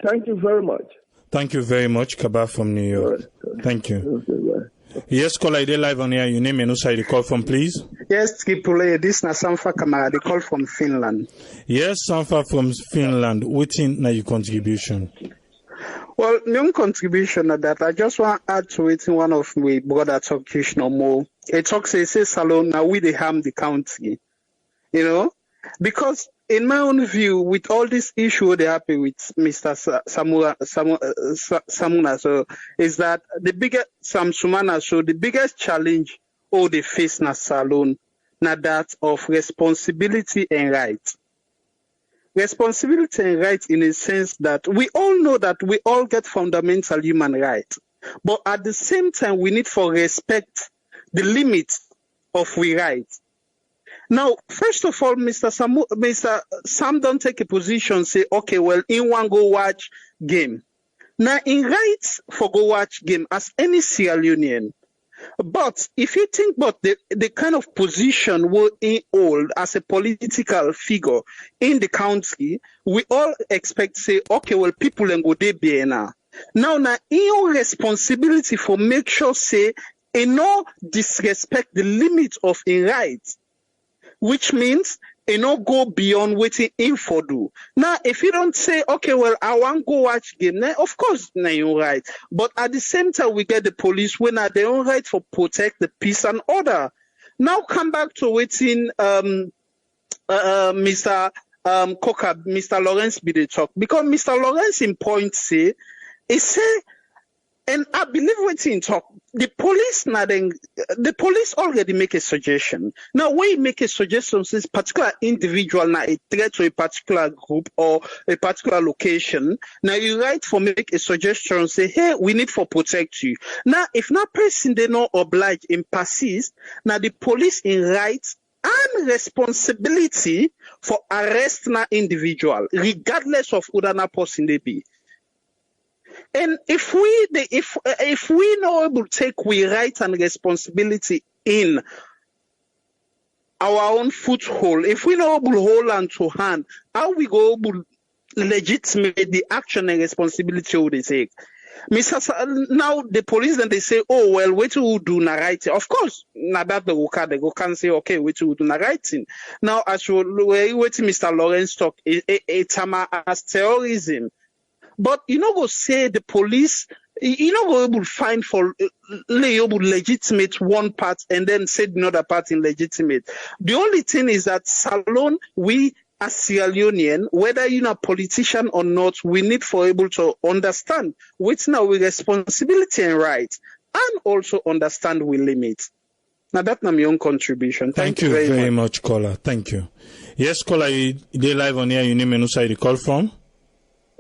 Thank you very much. Thank you very much, Kaba from New York. Thank you. Okay, yes, caller, they live on here. Your name and also the call from, please. Yes, Kipule, this is Samfa Kamara, the call from Finland. Yes, Samfa from Finland. What's in your contribution? Well, my contribution at that, I just want to add to it in one of my brother talkish no more. It talks, it says, Salon, now we they harm the country. You know? Because in my own view, with all this issue they happen with Mr. Samuna, so is that the biggest sam-sumana, so the biggest challenge all they face na Salon, na that of responsibility and right. Responsibility and right in a sense that we all know that we all get fundamental human rights, but at the same time we need for respect the limits of we rights. Now, first of all, Mr. Sam don't take a position, say, okay, well, in one go watch game. Now, in rights for go watch game as any Sierra Leonean. But if you think about the kind of position we hold as a political figure in the country, we all expect say, okay, well, people and go there be now. Now, your responsibility for make sure say, no disrespect the limits of in rights. Which means not go beyond waiting info do. Now, if you don't say, okay, well, I want to go watch game, then of course, now you're right. But at the same time, we get the police when are their own right for protect the peace and order. Now, come back to waiting, Mr. Coca, Mr. Lawrence be the talk. Because Mr. Lawrence in point say, he say, and I believe what in talk, the police already make a suggestion. Now, when you make a suggestion, says particular individual now a threat to a particular group or a particular location, now you right for make a suggestion, say, hey, we need for protect you. Now, if not person they not oblige and persist, now the police in rights and responsibility for arresting an individual, regardless of who that person they be. And if we not able to take we right and responsibility in our own foothold, if we not able to hold on to hand, how we go able legitimate the action and responsibility of they take? Now the police then they say, oh well, what we do na writing. Of course, now that they can say, okay, what we do na writing. Now as what Mr. Lawrence talk, it's as terrorism. But you know, go say the police, you know, go able to find for able legitimate one part and then say another part illegitimate. The only thing is that Salone, we as Sierra Leonean, whether you're a politician or not, we need for able to understand what's now with responsibility and right, and also understand we limit. Now that's my own contribution. Thank you very much, caller. Thank you. Yes, caller, they live on here. You name and who side you call from?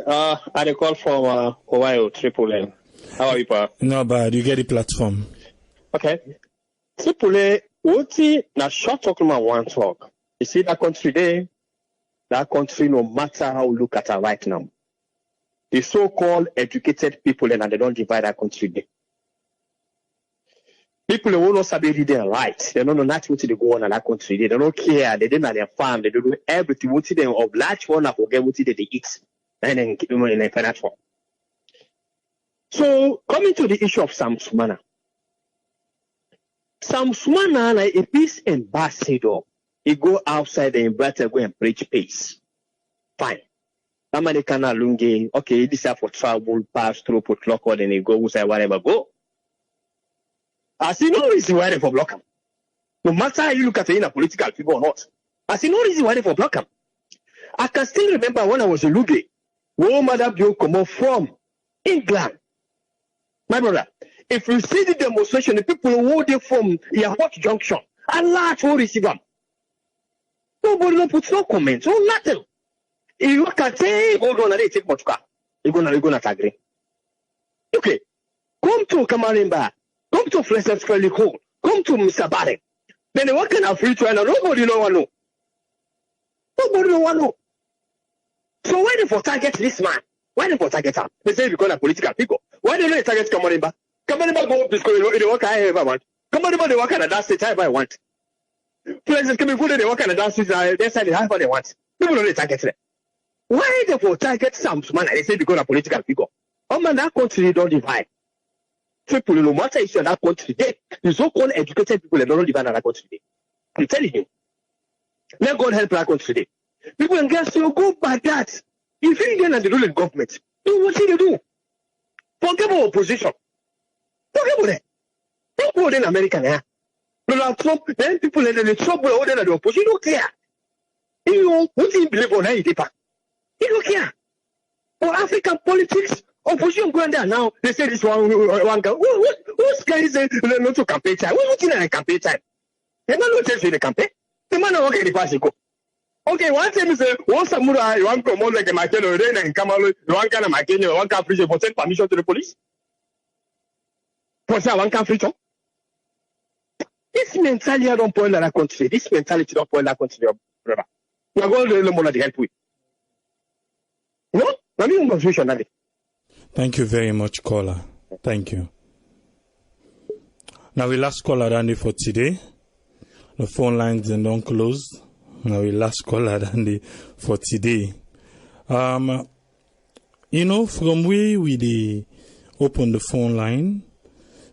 I call from Ohio, Triple A. How are you, pa? No bad. You get the platform. Okay. Triple A, what's na short talk man one talk. You see that country there? That country, no matter how we look at it right now, the so-called educated people and they don't divide that country there. People who don't sabi read and write, they don't know nothing what they go on in that country. They don't care. They don't know their farm. They don't do everything. What they oblige one and forget what they eat. And then keep them in a finance form. So, coming to the issue of sam-sumana. Sam-sumana, like a peace ambassador, he go outside and invite go and preach peace. Fine. Americana lungi, okay, this is for travel, pass through, put lock on, and he go outside, whatever, go. I see no reason why they for block him. No matter how you look at it in a political figure or not. I see no reason why they for block him. I can still remember when I was in Luge, where Mother Bio come up from England. My brother, if you see the demonstration, the people who they from Yahweh Junction, a lot will receive them. Nobody no puts no comments, no nothing. If you can say, hold on, they take much car. You're gonna agree. Okay. Come to Kamarimba, come to Flesh Fairly Cool, come to Mr. Barrett. Then what kind of free trial? Nobody no one know. Nobody no one know. So why they for target this man? Why they for target him? They say because of political people. Why they not target Kamarimba? Kamarimba go up to school, they work I ever want. Kamarimba they work at that state I want. President can be good, they work at that state, they say they have what they want. People don't target them. Why they for target sam-sumana? They say because of political people. Oh man, that country don't divide. People, no matter if you're in that country, the so-called educated people, they don't divide in that country. I'm telling you. Let God help that country. People in gas will go by that. If you get the ruling government, do what they do. Forget about opposition. Forget about that. Don't go in America now. Donald Trump, then people in the trouble order the opposition don't care. You know, what do you believe on that? You don't care. For African politics, opposition going there now, they say this one guy. Who's guy is not to campaign time? Who's looking at a campaign time? They're not looking at the campaign. The man not working the party go. Okay, one time is one samurai, you want to come out like a Makeno, then and come out, you want kind of Makeno, you want to free for send permission to the police? For say one can free. This mentality don't point that country. This mentality don't point that country, brother. We are going to learn more to help with. No? I'm in confusion, Daddy. Thank you very much, caller. Thank you. Now we last caller, Randy, for today. The phone lines don't close. Now we last caller, Randy, for today. You know, from where we open the phone line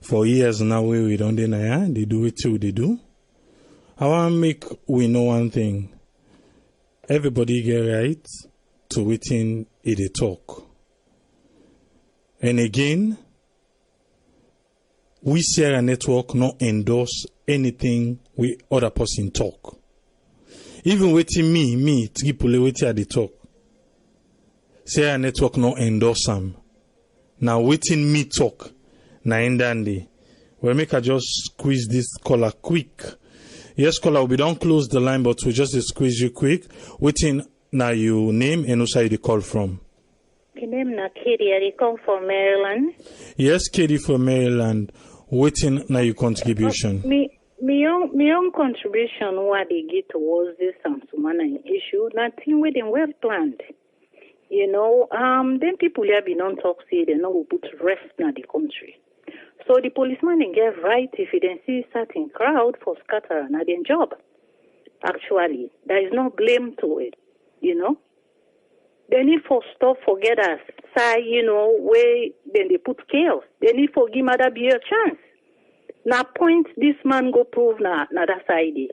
for years now, where we don't deny, they do it too, they do. I want to make we know one thing. Everybody get right to within it talk. And again, we Sierra Network not endorse anything we other person talk. Even waiting me, Tripoli waiting at the talk. Sierra Network not endorse them. Now waiting me talk. Na endandi. We'll make her just squeeze this caller quick. Yes, caller, we don't close the line, but we just squeeze you quick. Waiting now your name and who you call from. My name na Katie. I call from Maryland. Yes, Katie from Maryland. Waiting now your contribution. Me My own contribution what they get towards this sam-sumana issue, nothing with them well planned. Then people here be non talk say they no put rest in the country. So the policeman they get right if you then see certain crowd for scatter and their job. Actually, there is no blame to it, They need for stop forget us, say, where then they put chaos. They need for give mother be a chance. Now point this man go prove na that side.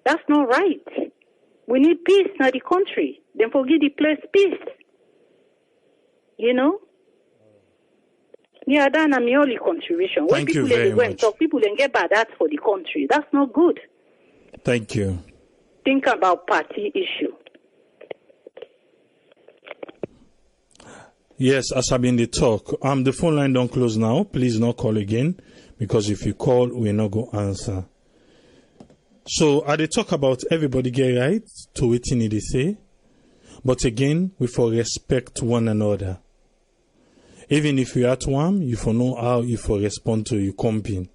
That's not right. We need peace in the country. Then forget the place peace. Yeah, that's my only contribution. Thank you very much. Talk, people then get bad at for the country. That's not good. Thank you. Think about party issue. Yes, as I've been the talk, the phone line don't close now. Please not call again, because if you call, we're not going to answer. So, I dey talk about everybody get right to wetin they say, but again, we for respect one another. Even if you at one, you for know how you for respond to your company.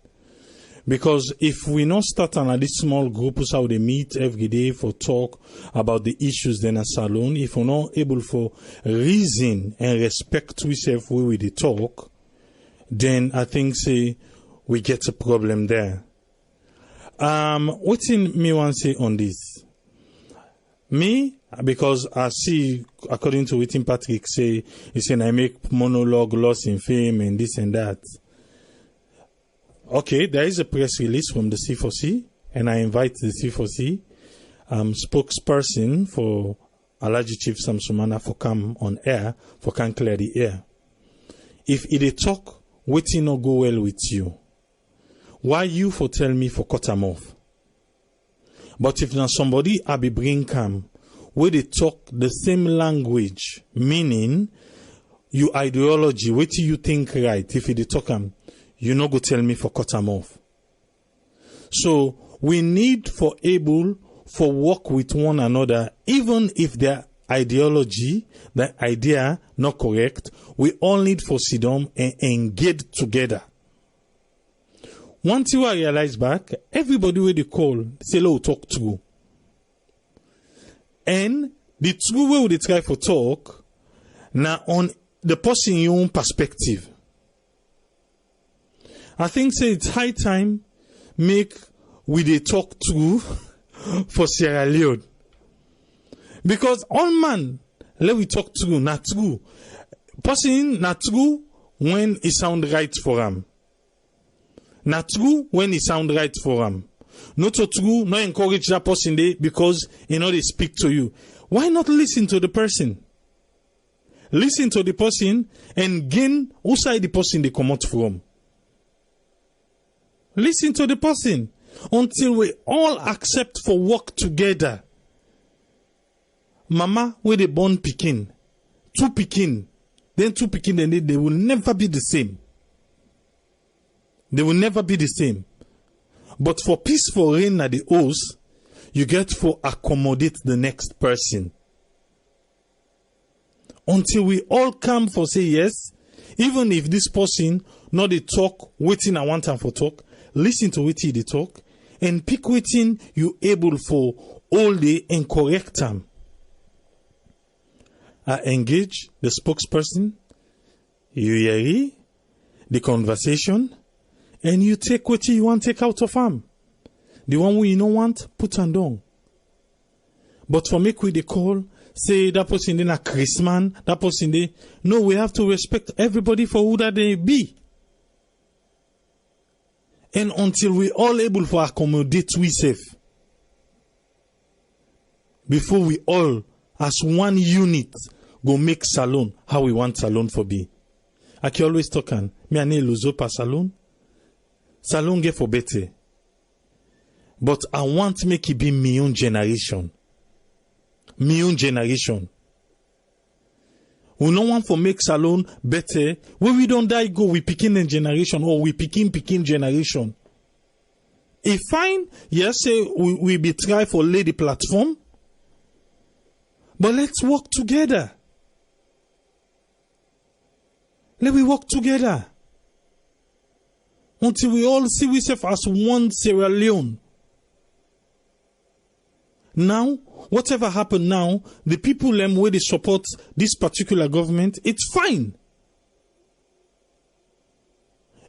Because if we not start on this small group how they meet every day for talk about the issues then a salon, if we're not able for reason and respect ourselves where we dey talk, then I think say we get a problem there. What's in me want to say on this? Me, because I see, according to what Patrick say, he said I make monologue, loss in fame, and this and that. Okay, there is a press release from the C4C, and I invite the C4C spokesperson for Alhaji Chief sam-sumana for come on air, for can clear the air. If it talk, waiting not go well with you, why you for tell me for cut them off? But if now somebody I be bring come, where they talk the same language, meaning your ideology, what you think right, if they talk them, you no go tell me for cut them off. So we need for able for work with one another, even if their ideology, the idea not correct, we all need for sit down and engage together. Once you realize back, everybody where they call, say, "Lo, talk true." And the true way they try for talk, now on the person your own perspective. I think say it's high time make we they talk true for Sierra Leone. Because all man, let we talk true, not true. Person not true when it sound right for him. Not true when it sound right for him. Not so true, not encourage that person there because they speak to you. Why not listen to the person? Listen to the person and gain outside the person they come out from. Listen to the person until we all accept for work together. Mama, where they born pikin, two pikin, then they will never be the same. They will never be the same. But for peaceful reign at the house, you get to accommodate the next person. Until we all come for say yes, even if this person not the talk, waiting I want time for talk, listen to waiting they talk, and pick waiting you able for all day and correct them. I engage the spokesperson, you hear the conversation, and you take what you want to take out of them. The one we don't want, put on down. But for make we the call, say that person in a Christmas, that person there. No, we have to respect everybody for who that they be. And until we all able to accommodate we safe. Before we all, as one unit, go make salon how we want salon for be. I can always talk on, me ane luzo pa salon. Salon get for better. But I want to make it be my own generation. My own generation. We no want to make salon better. When we don't die, go we picking in generation or we picking generation. If fine, yes, say we be try for lady platform. But let's work together. Let we work together. until we all see ourselves as one Sierra Leone. Now, whatever happened now, the people where they support this particular government, it's fine.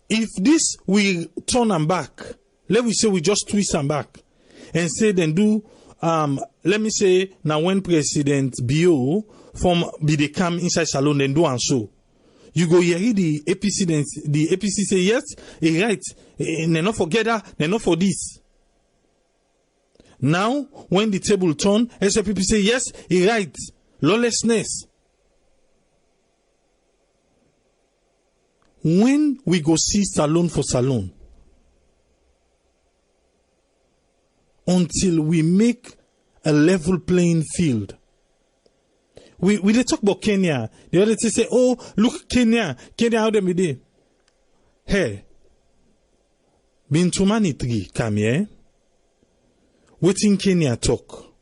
If this we turn them back, let me say we just twist them back and say then do let me say now when President Bio from be they come inside salon then do and so. You go hear the APC then the APC say yes, he right, they not forget that, they not for this. Now when the table turn, SLPP say yes, he right, lawlessness. When we go see salon for salon, until we make a level playing field. We they talk about Kenya. The other day say, oh, look, Kenya how them be there. Hey, Bintumani 3 come here. Waiting Kenya talk.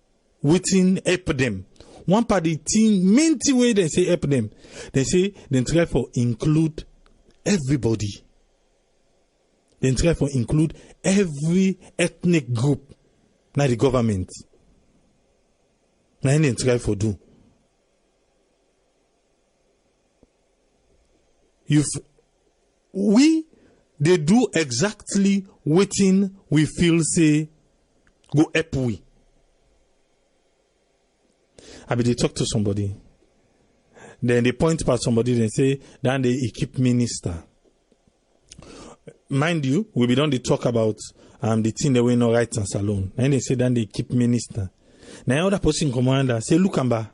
Waiting help them. One party team, main thing way they say help them. They say, they try for include everybody. They try for include every ethnic group. Now the government. Now they try for do. They do exactly waiting we feel say go help we. I mean they talk to somebody. Then they point at somebody and say, then they equip minister. Mind you, we be done they talk about the thing they were no rights and salon. And they say then they keep minister. Now other person commander say look amba.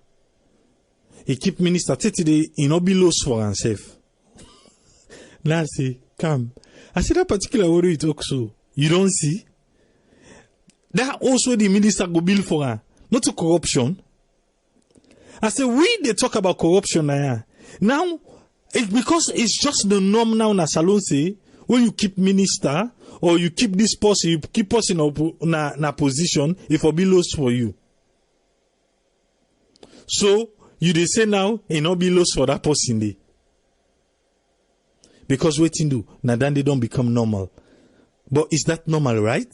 He keep minister today in no be loss for himself. Now say come. I said that particular word you talk so. You don't see? That also the minister go bill for her. Not to corruption. I say we they talk about corruption now. It's because it's just the norm now na salon say when you keep minister or you keep this person, you keep person na position, if will be lost for you. So you they say now it not be lost for that person day. Because waiting do now then they don't become normal. But is that normal, right?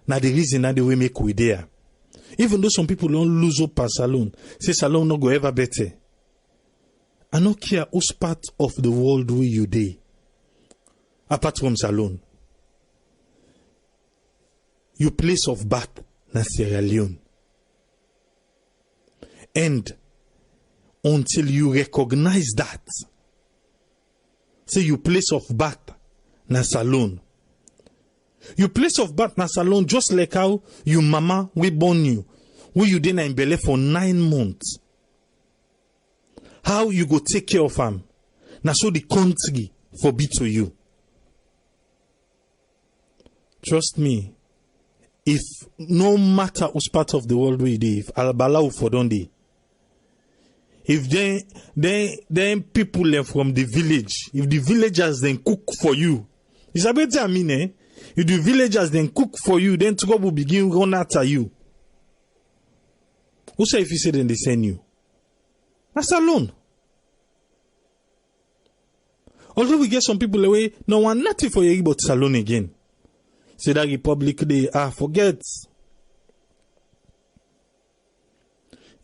Now the reason that the way make we there. Even though some people don't lose up per salon, say salon no go ever better. I don't care whose part of the world where you dey. Apart from salon. Your place of birth na Sierra Leone. And until you recognize that, say your place of birth na salon. Your place of birth na salon just like how your mama we born you, where you dey in belly for 9 months. How you go take care of am? Na so the country forbid to you. Trust me, if no matter whose part of the world we dey, if Albalau for don't dey, if then people from the village, if the villagers then cook for you, it's a better I mean, eh? If the villagers then cook for you, then trouble begin run after you. Who say if you say then they send you? That's alone. Although we get some people away, no one nothing for you but salon again. Say that Republic Day, forget.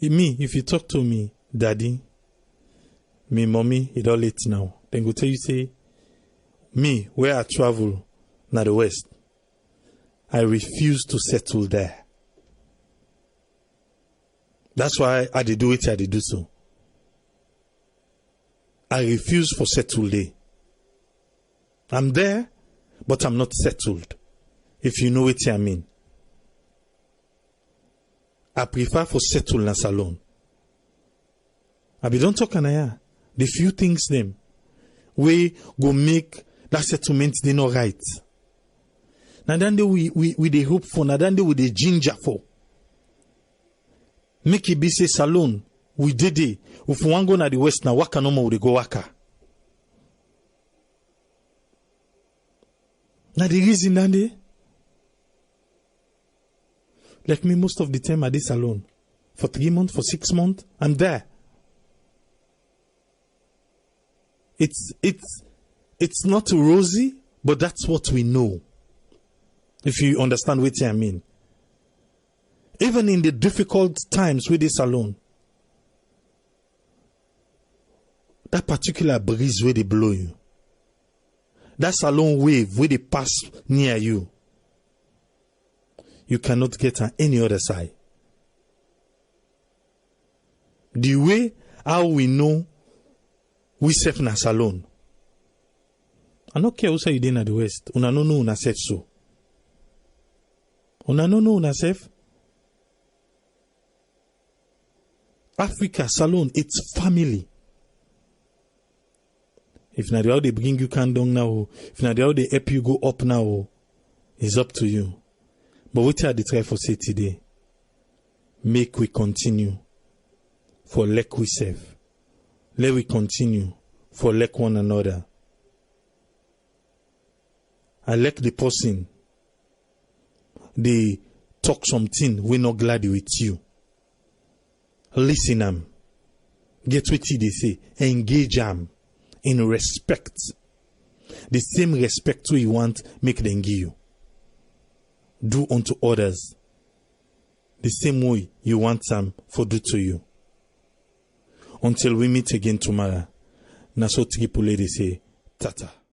Me, if you talk to me, daddy, me mommy, it all late now. Then go tell you say, me, where I travel, na the West, I refuse to settle there. That's why I did do it, I did do so. I refuse for settle there. I'm there, but I'm not settled. If you know what I mean. I prefer for settle na salon. I be don't talk anaya. The few things them we go make that settlement they not right. Now then we they hope for, now then we they ginger for. Make it be say salon. We did it. If one go na the West now, waka no more we go waka. Now the reason that they like me most of the time at this salon. For 3 months, for 6 months, I'm there. It's not rosy, But that's what we know. If you understand what I mean. Even in the difficult times with this salon, that particular breeze where they blow you, that salon wave where they pass near you, you cannot get on any other side. The way how we know we safe na salon. I don't care who say you dey na the West. Una no know una safe so. Una no know una safe. Africa salon, it's family. If not how they bring you can down now, if not how they help you go up now, it's up to you. But what I try for say today, make we continue for let we serve. Let we continue for let one another. I like the person, they talk something, we're not glad with you. Listen them. Get what they say. Engage them in respect. The same respect you want, make them give you. Do unto others the same way you want them for do to you. Until we meet again tomorrow. Naso Tripoli they say, Tata.